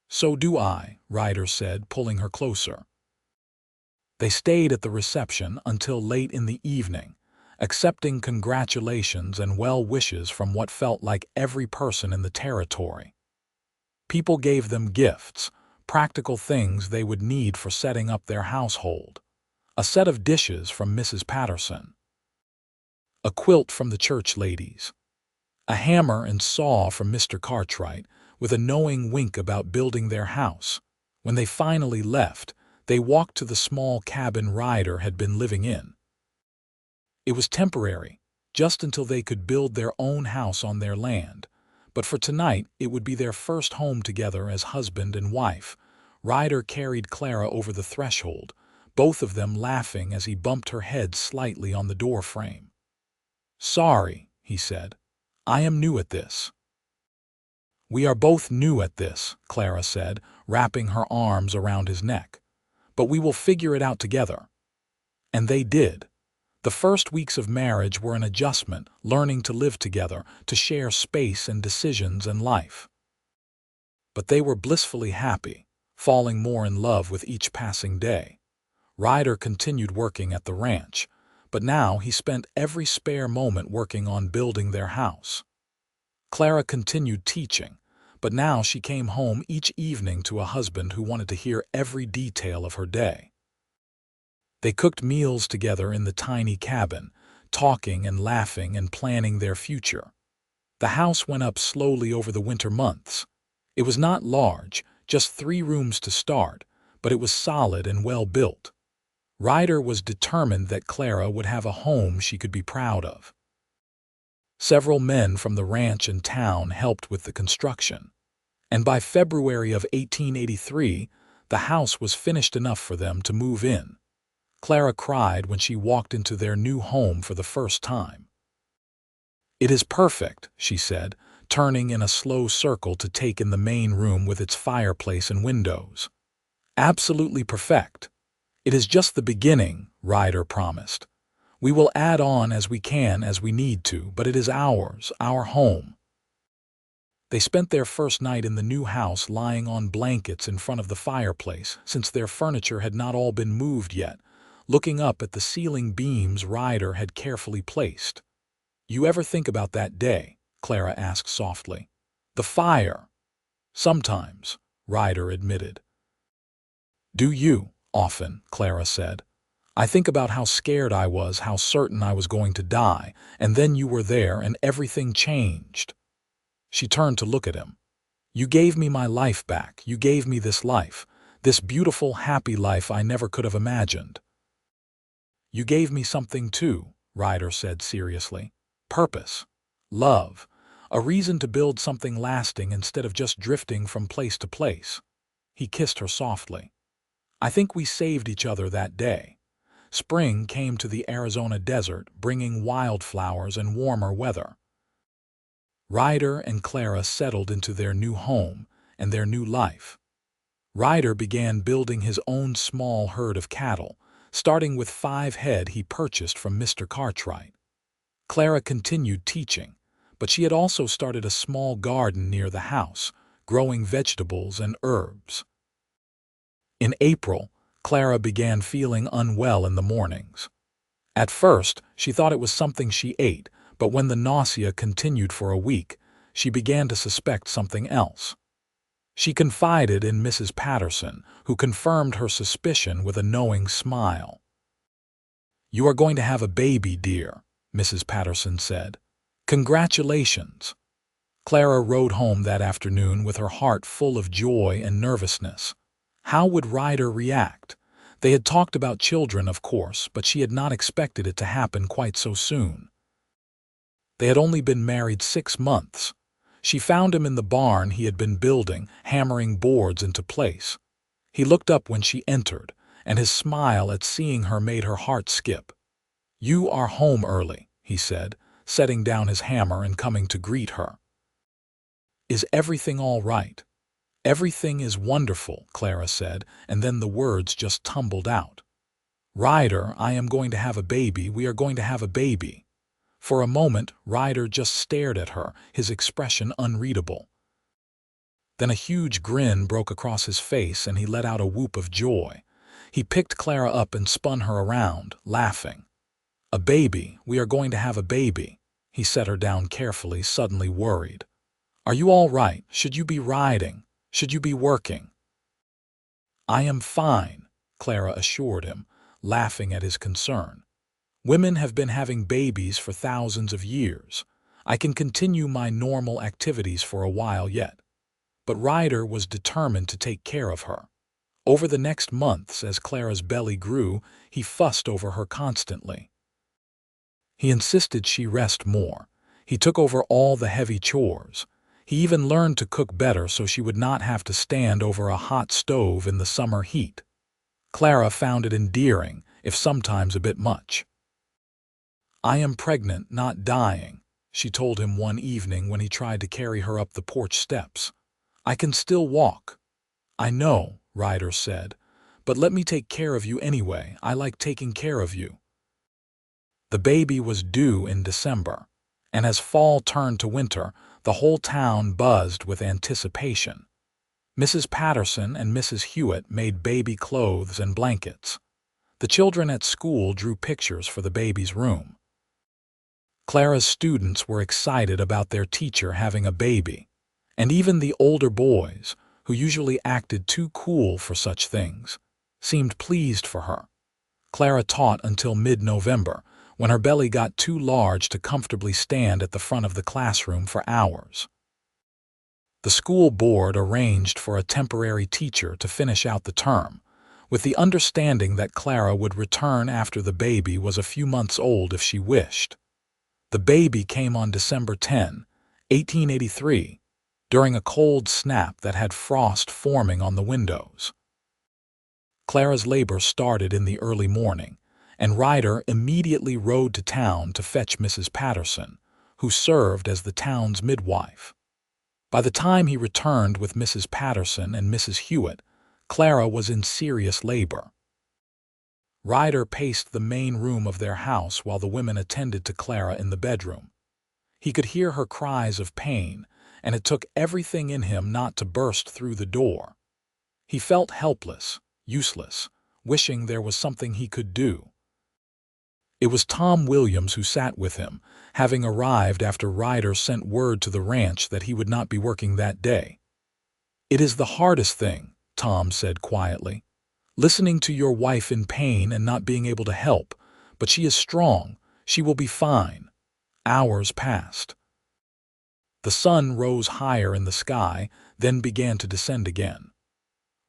"So do I," Ryder said, pulling her closer. They stayed at the reception until late in the evening, accepting congratulations and well wishes from what felt like every person in the territory. People gave them gifts, practical things they would need for setting up their household. A set of dishes from Mrs. Patterson, a quilt from the church ladies, a hammer and saw from Mr. Cartwright, with a knowing wink about building their house. When they finally left, they walked to the small cabin Ryder had been living in. It was temporary, just until they could build their own house on their land, but for tonight it would be their first home together as husband and wife. Ryder carried Clara over the threshold, both of them laughing as he bumped her head slightly on the door frame. "Sorry," he said. "I am new at this." "We are both new at this," Clara said, wrapping her arms around his neck. "But we will figure it out together." And they did. The first weeks of marriage were an adjustment, learning to live together, to share space and decisions and life. But they were blissfully happy, falling more in love with each passing day. Ryder continued working at the ranch, but now he spent every spare moment working on building their house. Clara continued teaching, but now she came home each evening to a husband who wanted to hear every detail of her day. They cooked meals together in the tiny cabin, talking and laughing and planning their future. The house went up slowly over the winter months. It was not large, just 3 rooms to start, but it was solid and well built. Ryder was determined that Clara would have a home she could be proud of. Several men from the ranch and town helped with the construction, and by February of 1883, the house was finished enough for them to move in. Clara cried when she walked into their new home for the first time. "It is perfect," she said, turning in a slow circle to take in the main room with its fireplace and windows. "Absolutely perfect." "It is just the beginning," Ryder promised. "We will add on as we can as we need to, but it is ours, our home." They spent their first night in the new house lying on blankets in front of the fireplace, since their furniture had not all been moved yet, looking up at the ceiling beams Ryder had carefully placed. "You ever think about that day?" Clara asked softly. "The fire." "Sometimes," Ryder admitted. "Do you?" "Often," Clara said. "I think about how scared I was, how certain I was going to die, and then you were there and everything changed." She turned to look at him. "You gave me my life back. You gave me this life, this beautiful, happy life I never could have imagined." "You gave me something too," Ryder said seriously. "Purpose. Love. A reason to build something lasting instead of just drifting from place to place." He kissed her softly. "I think we saved each other that day." Spring came to the Arizona desert, bringing wildflowers and warmer weather. Ryder and Clara settled into their new home and their new life. Ryder began building his own small herd of cattle, starting with 5 head he purchased from Mr. Cartwright. Clara continued teaching, but she had also started a small garden near the house, growing vegetables and herbs. In April, Clara began feeling unwell in the mornings. At first, she thought it was something she ate, but when the nausea continued for a week, she began to suspect something else. She confided in Mrs. Patterson, who confirmed her suspicion with a knowing smile. "You are going to have a baby, dear," Mrs. Patterson said. "Congratulations." Clara rode home that afternoon with her heart full of joy and nervousness. How would Ryder react? They had talked about children, of course, but she had not expected it to happen quite so soon. They had only been married 6 months. She found him in the barn he had been building, hammering boards into place. He looked up when she entered, and his smile at seeing her made her heart skip. "You are home early," he said, setting down his hammer and coming to greet her. "Is everything all right?" "Everything is wonderful," Clara said, and then the words just tumbled out. "Ryder, I am going to have a baby. We are going to have a baby." For a moment, Ryder just stared at her, his expression unreadable. Then a huge grin broke across his face and he let out a whoop of joy. He picked Clara up and spun her around, laughing. "A baby, we are going to have a baby." He set her down carefully, suddenly worried. "Are you all right? Should you be riding? Should you be working?" "I am fine," Clara assured him, laughing at his concern. "Women have been having babies for thousands of years. I can continue my normal activities for a while yet." But Ryder was determined to take care of her. Over the next months, as Clara's belly grew, he fussed over her constantly. He insisted she rest more. He took over all the heavy chores. He even learned to cook better so she would not have to stand over a hot stove in the summer heat. Clara found it endearing, if sometimes a bit much. "I am pregnant, not dying," she told him one evening when he tried to carry her up the porch steps. "I can still walk." "I know," Ryder said, "but let me take care of you anyway. I like taking care of you." The baby was due in December, and as fall turned to winter, the whole town buzzed with anticipation. Mrs. Patterson and Mrs. Hewitt made baby clothes and blankets. The children at school drew pictures for the baby's room. Clara's students were excited about their teacher having a baby, and even the older boys, who usually acted too cool for such things, seemed pleased for her. Clara taught until mid-November, when her belly got too large to comfortably stand at the front of the classroom for hours. The school board arranged for a temporary teacher to finish out the term, with the understanding that Clara would return after the baby was a few months old if she wished. The baby came on December 10, 1883, during a cold snap that had frost forming on the windows. Clara's labor started in the early morning, and Ryder immediately rode to town to fetch Mrs. Patterson, who served as the town's midwife. By the time he returned with Mrs. Patterson and Mrs. Hewitt, Clara was in serious labor. Ryder paced the main room of their house while the women attended to Clara in the bedroom. He could hear her cries of pain, and it took everything in him not to burst through the door. He felt helpless, useless, wishing there was something he could do. It was Tom Williams who sat with him, having arrived after Ryder sent word to the ranch that he would not be working that day. "It is the hardest thing," Tom said quietly, "listening to your wife in pain and not being able to help, but she is strong. She will be fine." Hours passed. The sun rose higher in the sky, then began to descend again.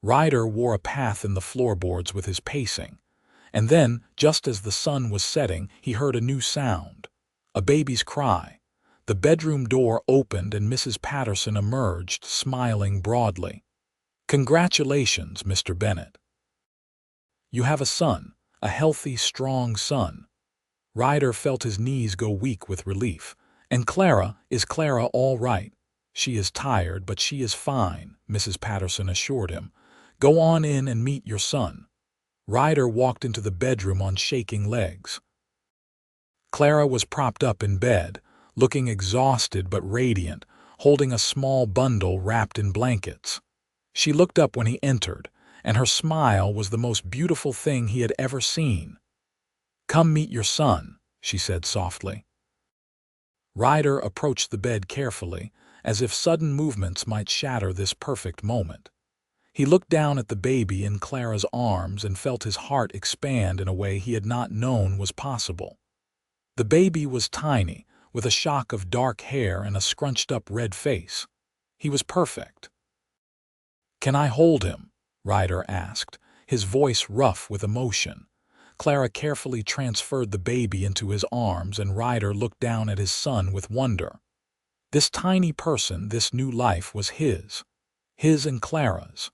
Ryder wore a path in the floorboards with his pacing, and then, just as the sun was setting, he heard a new sound, a baby's cry. The bedroom door opened and Mrs. Patterson emerged, smiling broadly. "Congratulations, Mr. Bennett. You have a son, a healthy, strong son." Ryder felt his knees go weak with relief. "And Clara, is Clara all right?" "She is tired, but she is fine," Mrs. Patterson assured him. "Go on in and meet your son." Ryder walked into the bedroom on shaking legs. Clara was propped up in bed, looking exhausted but radiant, holding a small bundle wrapped in blankets. She looked up when he entered, and her smile was the most beautiful thing he had ever seen. "Come meet your son," she said softly. Ryder approached the bed carefully, as if sudden movements might shatter this perfect moment. He looked down at the baby in Clara's arms and felt his heart expand in a way he had not known was possible. The baby was tiny, with a shock of dark hair and a scrunched-up red face. He was perfect. "Can I hold him?" Ryder asked, his voice rough with emotion. Clara carefully transferred the baby into his arms, and Ryder looked down at his son with wonder. This tiny person, this new life, was his and Clara's.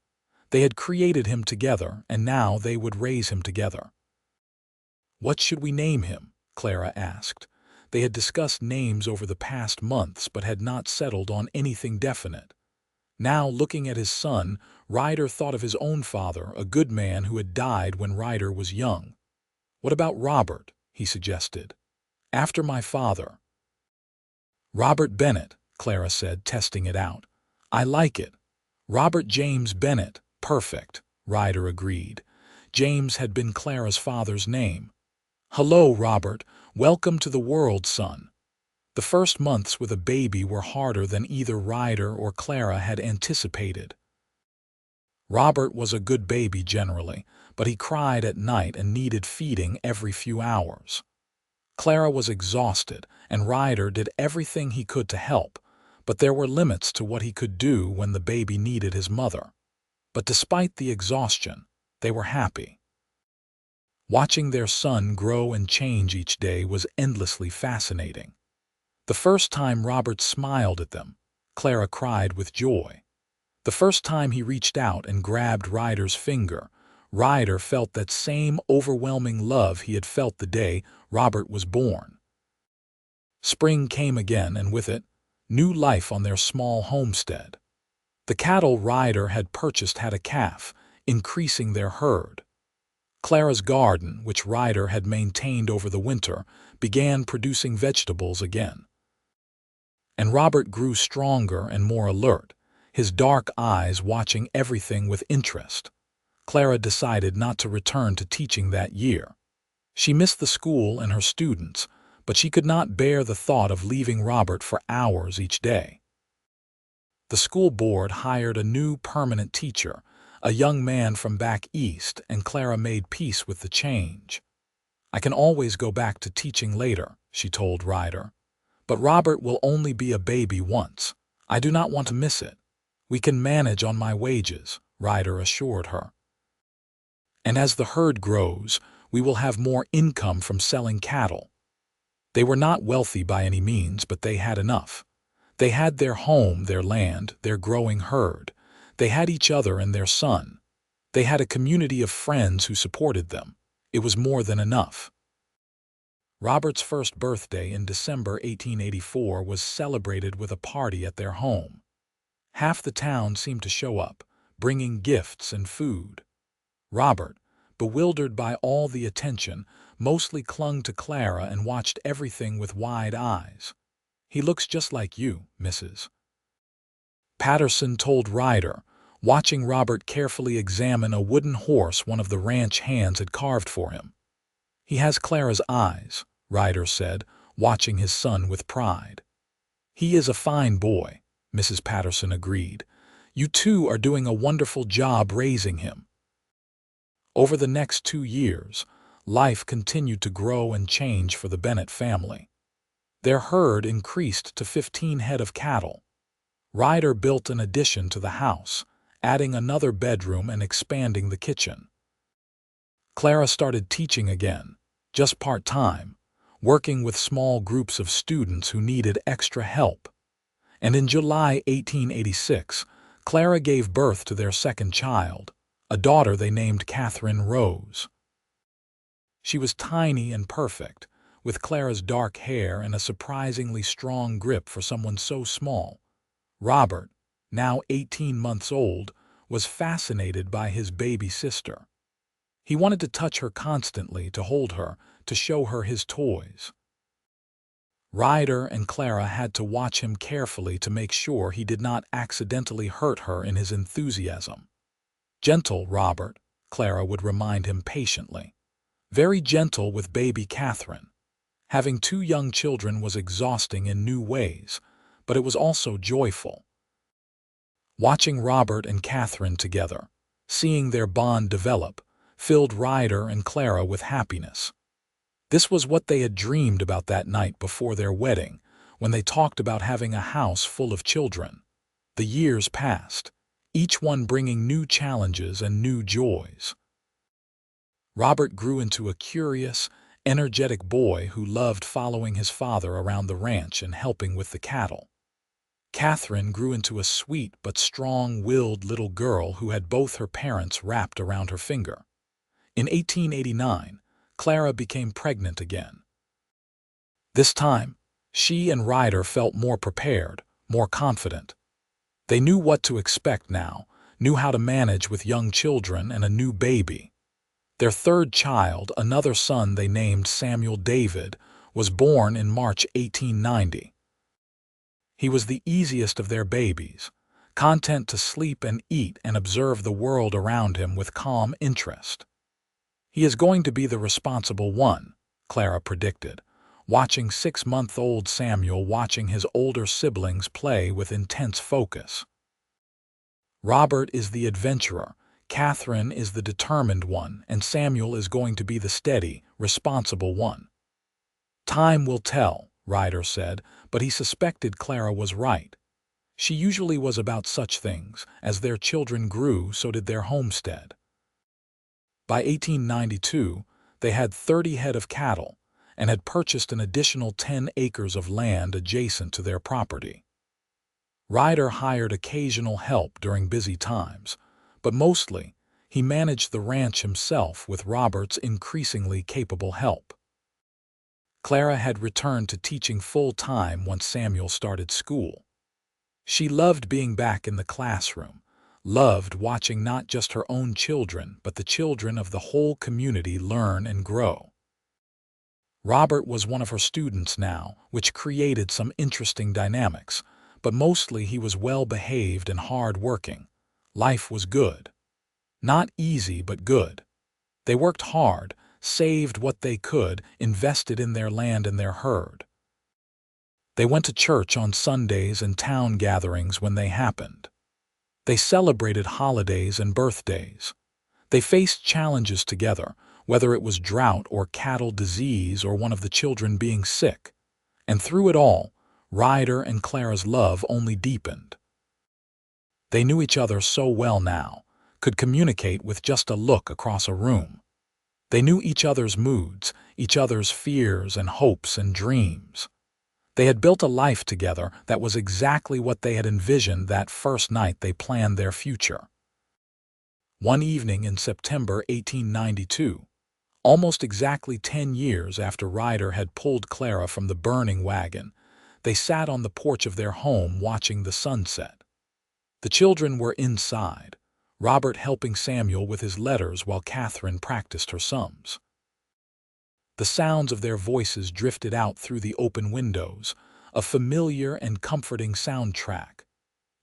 They had created him together, and now they would raise him together. "What should we name him?" Clara asked. They had discussed names over the past months but had not settled on anything definite. Now, looking at his son, Ryder thought of his own father, a good man who had died when Ryder was young. "What about Robert?" he suggested. "After my father." "Robert Bennett," Clara said, testing it out. "I like it." "Robert James Bennett. Perfect," Ryder agreed. James had been Clara's father's name. "Hello, Robert. Welcome to the world, son." The first months with a baby were harder than either Ryder or Clara had anticipated. Robert was a good baby generally, but he cried at night and needed feeding every few hours. Clara was exhausted, and Ryder did everything he could to help, but there were limits to what he could do when the baby needed his mother. But despite the exhaustion, they were happy. Watching their son grow and change each day was endlessly fascinating. The first time Robert smiled at them, Clara cried with joy. The first time he reached out and grabbed Ryder's finger, Ryder felt that same overwhelming love he had felt the day Robert was born. Spring came again, and with it, new life on their small homestead. The cattle Ryder had purchased had a calf, increasing their herd. Clara's garden, which Ryder had maintained over the winter, began producing vegetables again. And Robert grew stronger and more alert, his dark eyes watching everything with interest. Clara decided not to return to teaching that year. She missed the school and her students, but she could not bear the thought of leaving Robert for hours each day. The school board hired a new permanent teacher, a young man from back east, and Clara made peace with the change. "I can always go back to teaching later," she told Ryder. "But Robert will only be a baby once. I do not want to miss it." "We can manage on my wages," Ryder assured her. "And as the herd grows, we will have more income from selling cattle." They were not wealthy by any means, but they had enough. They had their home, their land, their growing herd. They had each other and their son. They had a community of friends who supported them. It was more than enough. Robert's first birthday in December 1884 was celebrated with a party at their home. Half the town seemed to show up, bringing gifts and food. Robert, bewildered by all the attention, mostly clung to Clara and watched everything with wide eyes. "He looks just like you, Mrs. Patterson told Ryder, watching Robert carefully examine a wooden horse one of the ranch hands had carved for him. "He has Clara's eyes," Ryder said, watching his son with pride. "He is a fine boy," Mrs. Patterson agreed. "You two are doing a wonderful job raising him." Over the next 2 years, life continued to grow and change for the Bennett family. Their herd increased to 15 head of cattle. Ryder built an addition to the house, adding another bedroom and expanding the kitchen. Clara started teaching again, just part-time, working with small groups of students who needed extra help. And in July 1886, Clara gave birth to their second child, a daughter they named Catherine Rose. She was tiny and perfect, with Clara's dark hair and a surprisingly strong grip for someone so small. Robert, now 18 months old, was fascinated by his baby sister. He wanted to touch her constantly, to hold her, to show her his toys. Ryder and Clara had to watch him carefully to make sure he did not accidentally hurt her in his enthusiasm. "Gentle, Robert," Clara would remind him patiently. Very gentle with baby Catherine. Having 2 young children was exhausting in new ways, but it was also joyful. Watching Robert and Catherine together, seeing their bond develop, filled Ryder and Clara with happiness. This was what they had dreamed about that night before their wedding, when they talked about having a house full of children. The years passed, each one bringing new challenges and new joys. Robert grew into a curious, energetic boy who loved following his father around the ranch and helping with the cattle. Catherine grew into a sweet but strong-willed little girl who had both her parents wrapped around her finger. In 1889, Clara became pregnant again. This time, she and Ryder felt more prepared, more confident. They knew what to expect now, knew how to manage with young children and a new baby. Their third child, another son they named Samuel David, was born in March 1890. He was the easiest of their babies, content to sleep and eat and observe the world around him with calm interest. "He is going to be the responsible one," Clara predicted, watching 6-month-old Samuel watching his older siblings play with intense focus. "Robert is the adventurer, Catherine is the determined one, and Samuel is going to be the steady, responsible one." "Time will tell," Ryder said, but he suspected Clara was right. She usually was about such things. As their children grew, so did their homestead. By 1892, they had 30 head of cattle and had purchased an additional 10 acres of land adjacent to their property. Ryder hired occasional help during busy times, but mostly he managed the ranch himself with Robert's increasingly capable help. Clara had returned to teaching full-time once Samuel started school. She loved being back in the classroom, loved watching not just her own children but the children of the whole community learn and grow. Robert was one of her students now, which created some interesting dynamics, but mostly he was well-behaved and hard-working. Life was good. Not easy, but good. They worked hard, saved what they could, invested in their land and their herd. They went to church on Sundays and town gatherings when they happened. They celebrated holidays and birthdays. They faced challenges together, whether it was drought or cattle disease or one of the children being sick. And through it all, Ryder and Clara's love only deepened. They knew each other so well now, could communicate with just a look across a room. They knew each other's moods, each other's fears and hopes and dreams. They had built a life together that was exactly what they had envisioned that first night they planned their future. One evening in September 1892, almost exactly 10 years after Ryder had pulled Clara from the burning wagon, they sat on the porch of their home watching the sunset. The children were inside, Robert helping Samuel with his letters while Catherine practiced her sums. The sounds of their voices drifted out through the open windows, a familiar and comforting soundtrack.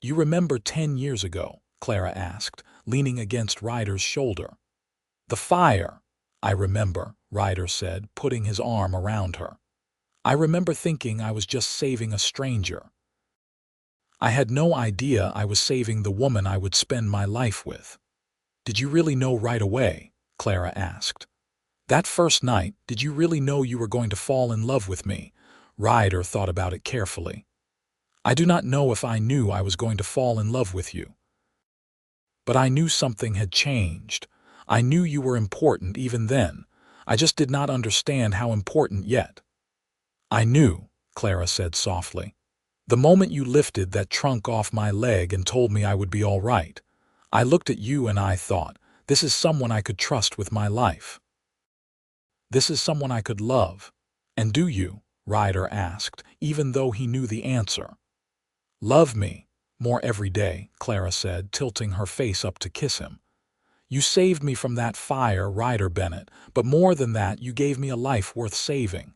"You remember 10 years ago?" Clara asked, leaning against Ryder's shoulder. "The fire, I remember," Ryder said, putting his arm around her. "I remember thinking I was just saving a stranger. I had no idea I was saving the woman I would spend my life with." "Did you really know right away?" Clara asked. "That first night, did you really know you were going to fall in love with me?" Ryder thought about it carefully. "I do not know if I knew I was going to fall in love with you. But I knew something had changed. I knew you were important even then. I just did not understand how important yet." "I knew," Clara said softly. "The moment you lifted that trunk off my leg and told me I would be all right, I looked at you and I thought, this is someone I could trust with my life. This is someone I could love." "And do you?" Ryder asked, even though he knew the answer. "Love me more every day," Clara said, tilting her face up to kiss him. "You saved me from that fire, Ryder Bennett, but more than that, you gave me a life worth saving.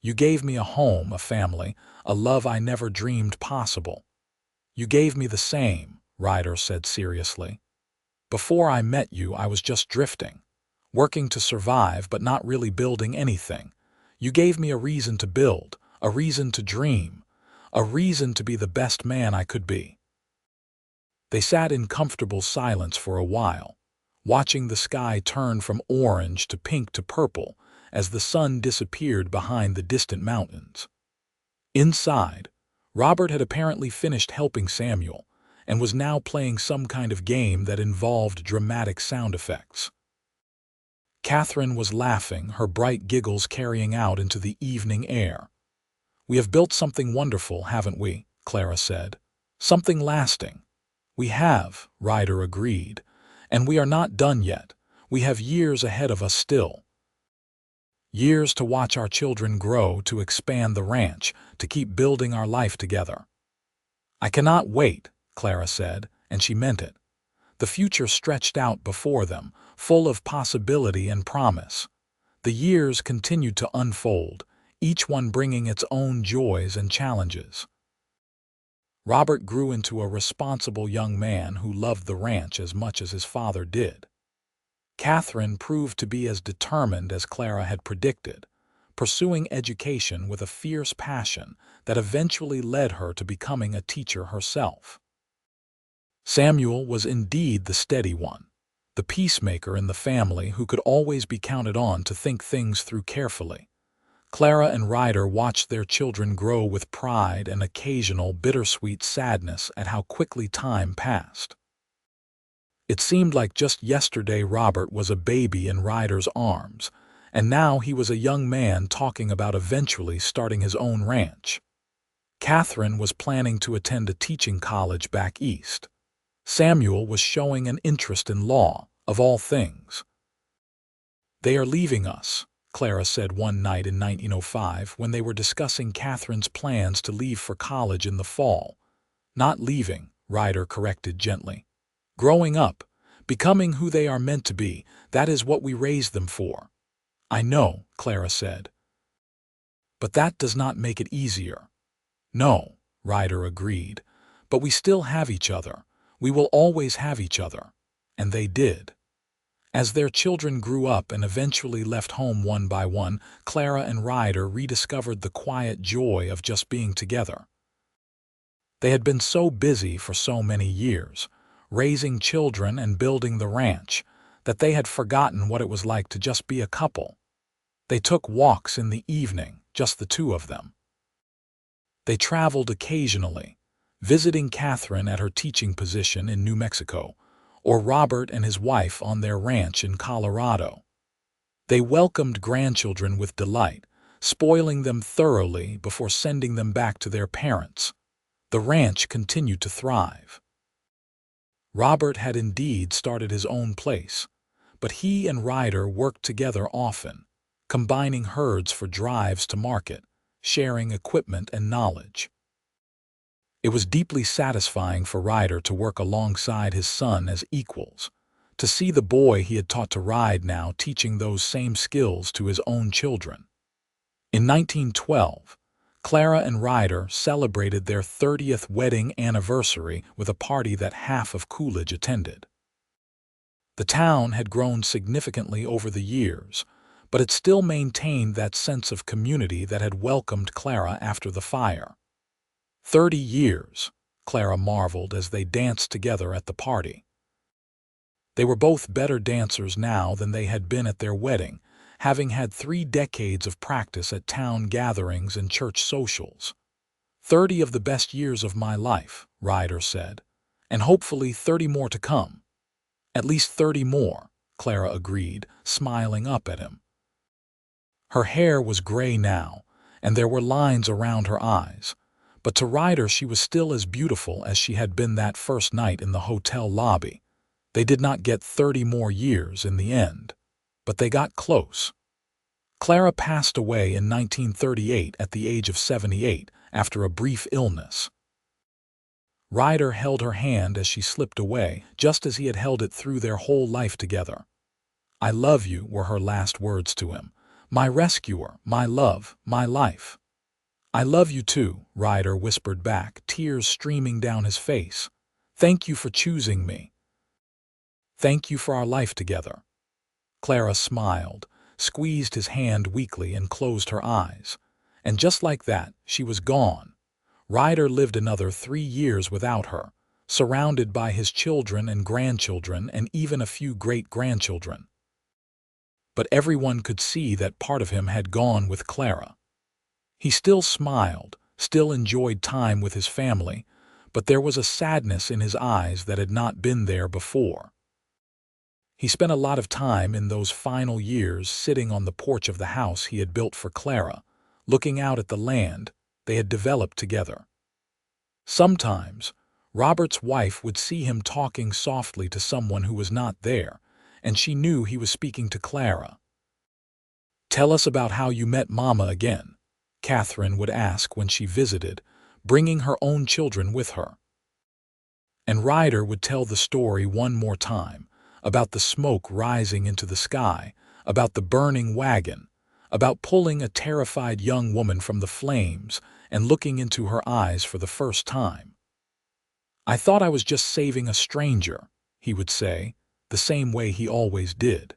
You gave me a home, a family, a love I never dreamed possible." "You gave me the same," Ryder said seriously. "Before I met you, I was just drifting, working to survive but not really building anything. You gave me a reason to build, a reason to dream, a reason to be the best man I could be." They sat in comfortable silence for a while, watching the sky turn from orange to pink to purple as the sun disappeared behind the distant mountains. Inside, Robert had apparently finished helping Samuel and was now playing some kind of game that involved dramatic sound effects. Catherine was laughing, her bright giggles carrying out into the evening air. "We have built something wonderful, haven't we?" Clara said. "Something lasting." "We have," Ryder agreed. "And we are not done yet. We have years ahead of us still. Years to watch our children grow, to expand the ranch, to keep building our life together." "I cannot wait," Clara said, and she meant it. The future stretched out before them, full of possibility and promise. The years continued to unfold, each one bringing its own joys and challenges. Robert grew into a responsible young man who loved the ranch as much as his father did. Catherine proved to be as determined as Clara had predicted, pursuing education with a fierce passion that eventually led her to becoming a teacher herself. Samuel was indeed the steady one, the peacemaker in the family who could always be counted on to think things through carefully. Clara and Ryder watched their children grow with pride and occasional bittersweet sadness at how quickly time passed. It seemed like just yesterday Robert was a baby in Ryder's arms, and now he was a young man talking about eventually starting his own ranch. Catherine was planning to attend a teaching college back east. Samuel was showing an interest in law, of all things. "They are leaving us," Clara said one night in 1905 when they were discussing Catherine's plans to leave for college in the fall. "Not leaving," Ryder corrected gently. "Growing up, becoming who they are meant to be, that is what we raised them for." "I know," Clara said. "But that does not make it easier." "No," Ryder agreed, "but we still have each other. We will always have each other." And they did. As their children grew up and eventually left home one by one, Clara and Ryder rediscovered the quiet joy of just being together. They had been so busy for so many years, raising children and building the ranch, that they had forgotten what it was like to just be a couple. They took walks in the evening, just the two of them. They traveled occasionally, visiting Catherine at her teaching position in New Mexico, or Robert and his wife on their ranch in Colorado. They welcomed grandchildren with delight, spoiling them thoroughly before sending them back to their parents. The ranch continued to thrive. Robert had indeed started his own place, but he and Ryder worked together often, combining herds for drives to market, sharing equipment and knowledge. It was deeply satisfying for Ryder to work alongside his son as equals, to see the boy he had taught to ride now teaching those same skills to his own children. In 1912, Clara and Ryder celebrated their 30th wedding anniversary with a party that half of Coolidge attended. The town had grown significantly over the years, but it still maintained that sense of community that had welcomed Clara after the fire. 30 years, Clara marveled as they danced together at the party. They were both better dancers now than they had been at their wedding, having had 3 decades of practice at town gatherings and church socials. 30 of the best years of my life, Ryder said, and hopefully 30 more to come. At least 30 more, Clara agreed, smiling up at him. Her hair was gray now, and there were lines around her eyes, but to Ryder she was still as beautiful as she had been that first night in the hotel lobby. They did not get 30 more years in the end, but they got close. Clara passed away in 1938 at the age of 78 after a brief illness. Ryder held her hand as she slipped away, just as he had held it through their whole life together. "I love you," were her last words to him. "My rescuer, my love, my life." "I love you too," Ryder whispered back, tears streaming down his face. "Thank you for choosing me. Thank you for our life together." Clara smiled, squeezed his hand weakly and closed her eyes. And just like that, she was gone. Ryder lived another 3 years without her, surrounded by his children and grandchildren and even a few great-grandchildren. But everyone could see that part of him had gone with Clara. He still smiled, still enjoyed time with his family, but there was a sadness in his eyes that had not been there before. He spent a lot of time in those final years sitting on the porch of the house he had built for Clara, looking out at the land they had developed together. Sometimes, Robert's wife would see him talking softly to someone who was not there, and she knew he was speaking to Clara. "Tell us about how you met Mama again," Catherine would ask when she visited, bringing her own children with her. And Ryder would tell the story one more time, about the smoke rising into the sky, about the burning wagon, about pulling a terrified young woman from the flames and looking into her eyes for the first time. "I thought I was just saving a stranger," he would say, the same way he always did.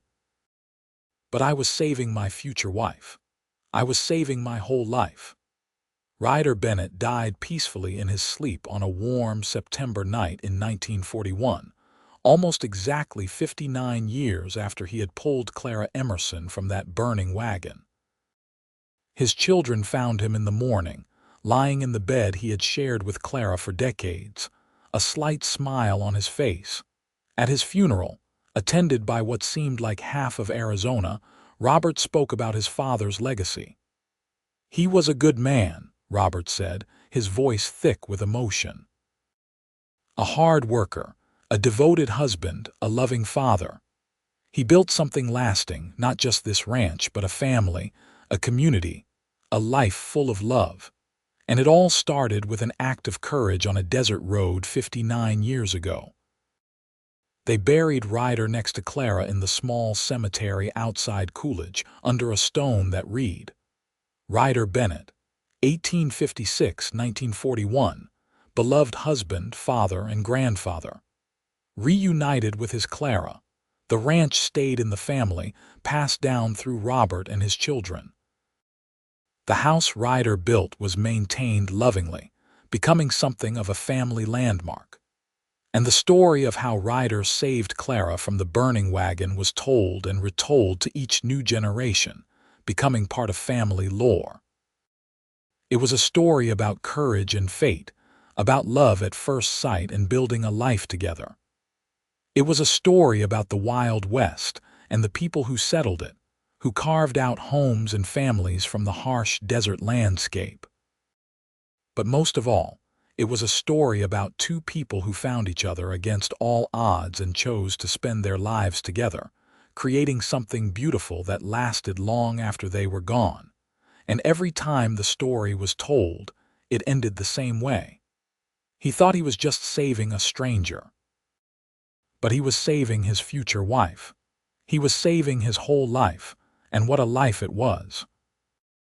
"But I was saving my future wife. I was saving my whole life." Ryder Bennett died peacefully in his sleep on a warm September night in 1941, almost exactly 59 years after he had pulled Clara Emerson from that burning wagon. His children found him in the morning, lying in the bed he had shared with Clara for decades, a slight smile on his face. At his funeral, attended by what seemed like half of Arizona, Robert spoke about his father's legacy. "He was a good man," Robert said, his voice thick with emotion. "A hard worker, a devoted husband, a loving father. He built something lasting, not just this ranch, but a family, a community, a life full of love. And it all started with an act of courage on a desert road 59 years ago." They buried Ryder next to Clara in the small cemetery outside Coolidge, under a stone that read, "Ryder Bennett, 1856–1941, beloved husband, father, and grandfather." Reunited with his Clara, the ranch stayed in the family, passed down through Robert and his children. The house Ryder built was maintained lovingly, becoming something of a family landmark. And the story of how Ryder saved Clara from the burning wagon was told and retold to each new generation, becoming part of family lore. It was a story about courage and fate, about love at first sight and building a life together. It was a story about the Wild West and the people who settled it, who carved out homes and families from the harsh desert landscape. But most of all, it was a story about two people who found each other against all odds and chose to spend their lives together, creating something beautiful that lasted long after they were gone. And every time the story was told, it ended the same way. He thought he was just saving a stranger. But he was saving his future wife. He was saving his whole life, and what a life it was.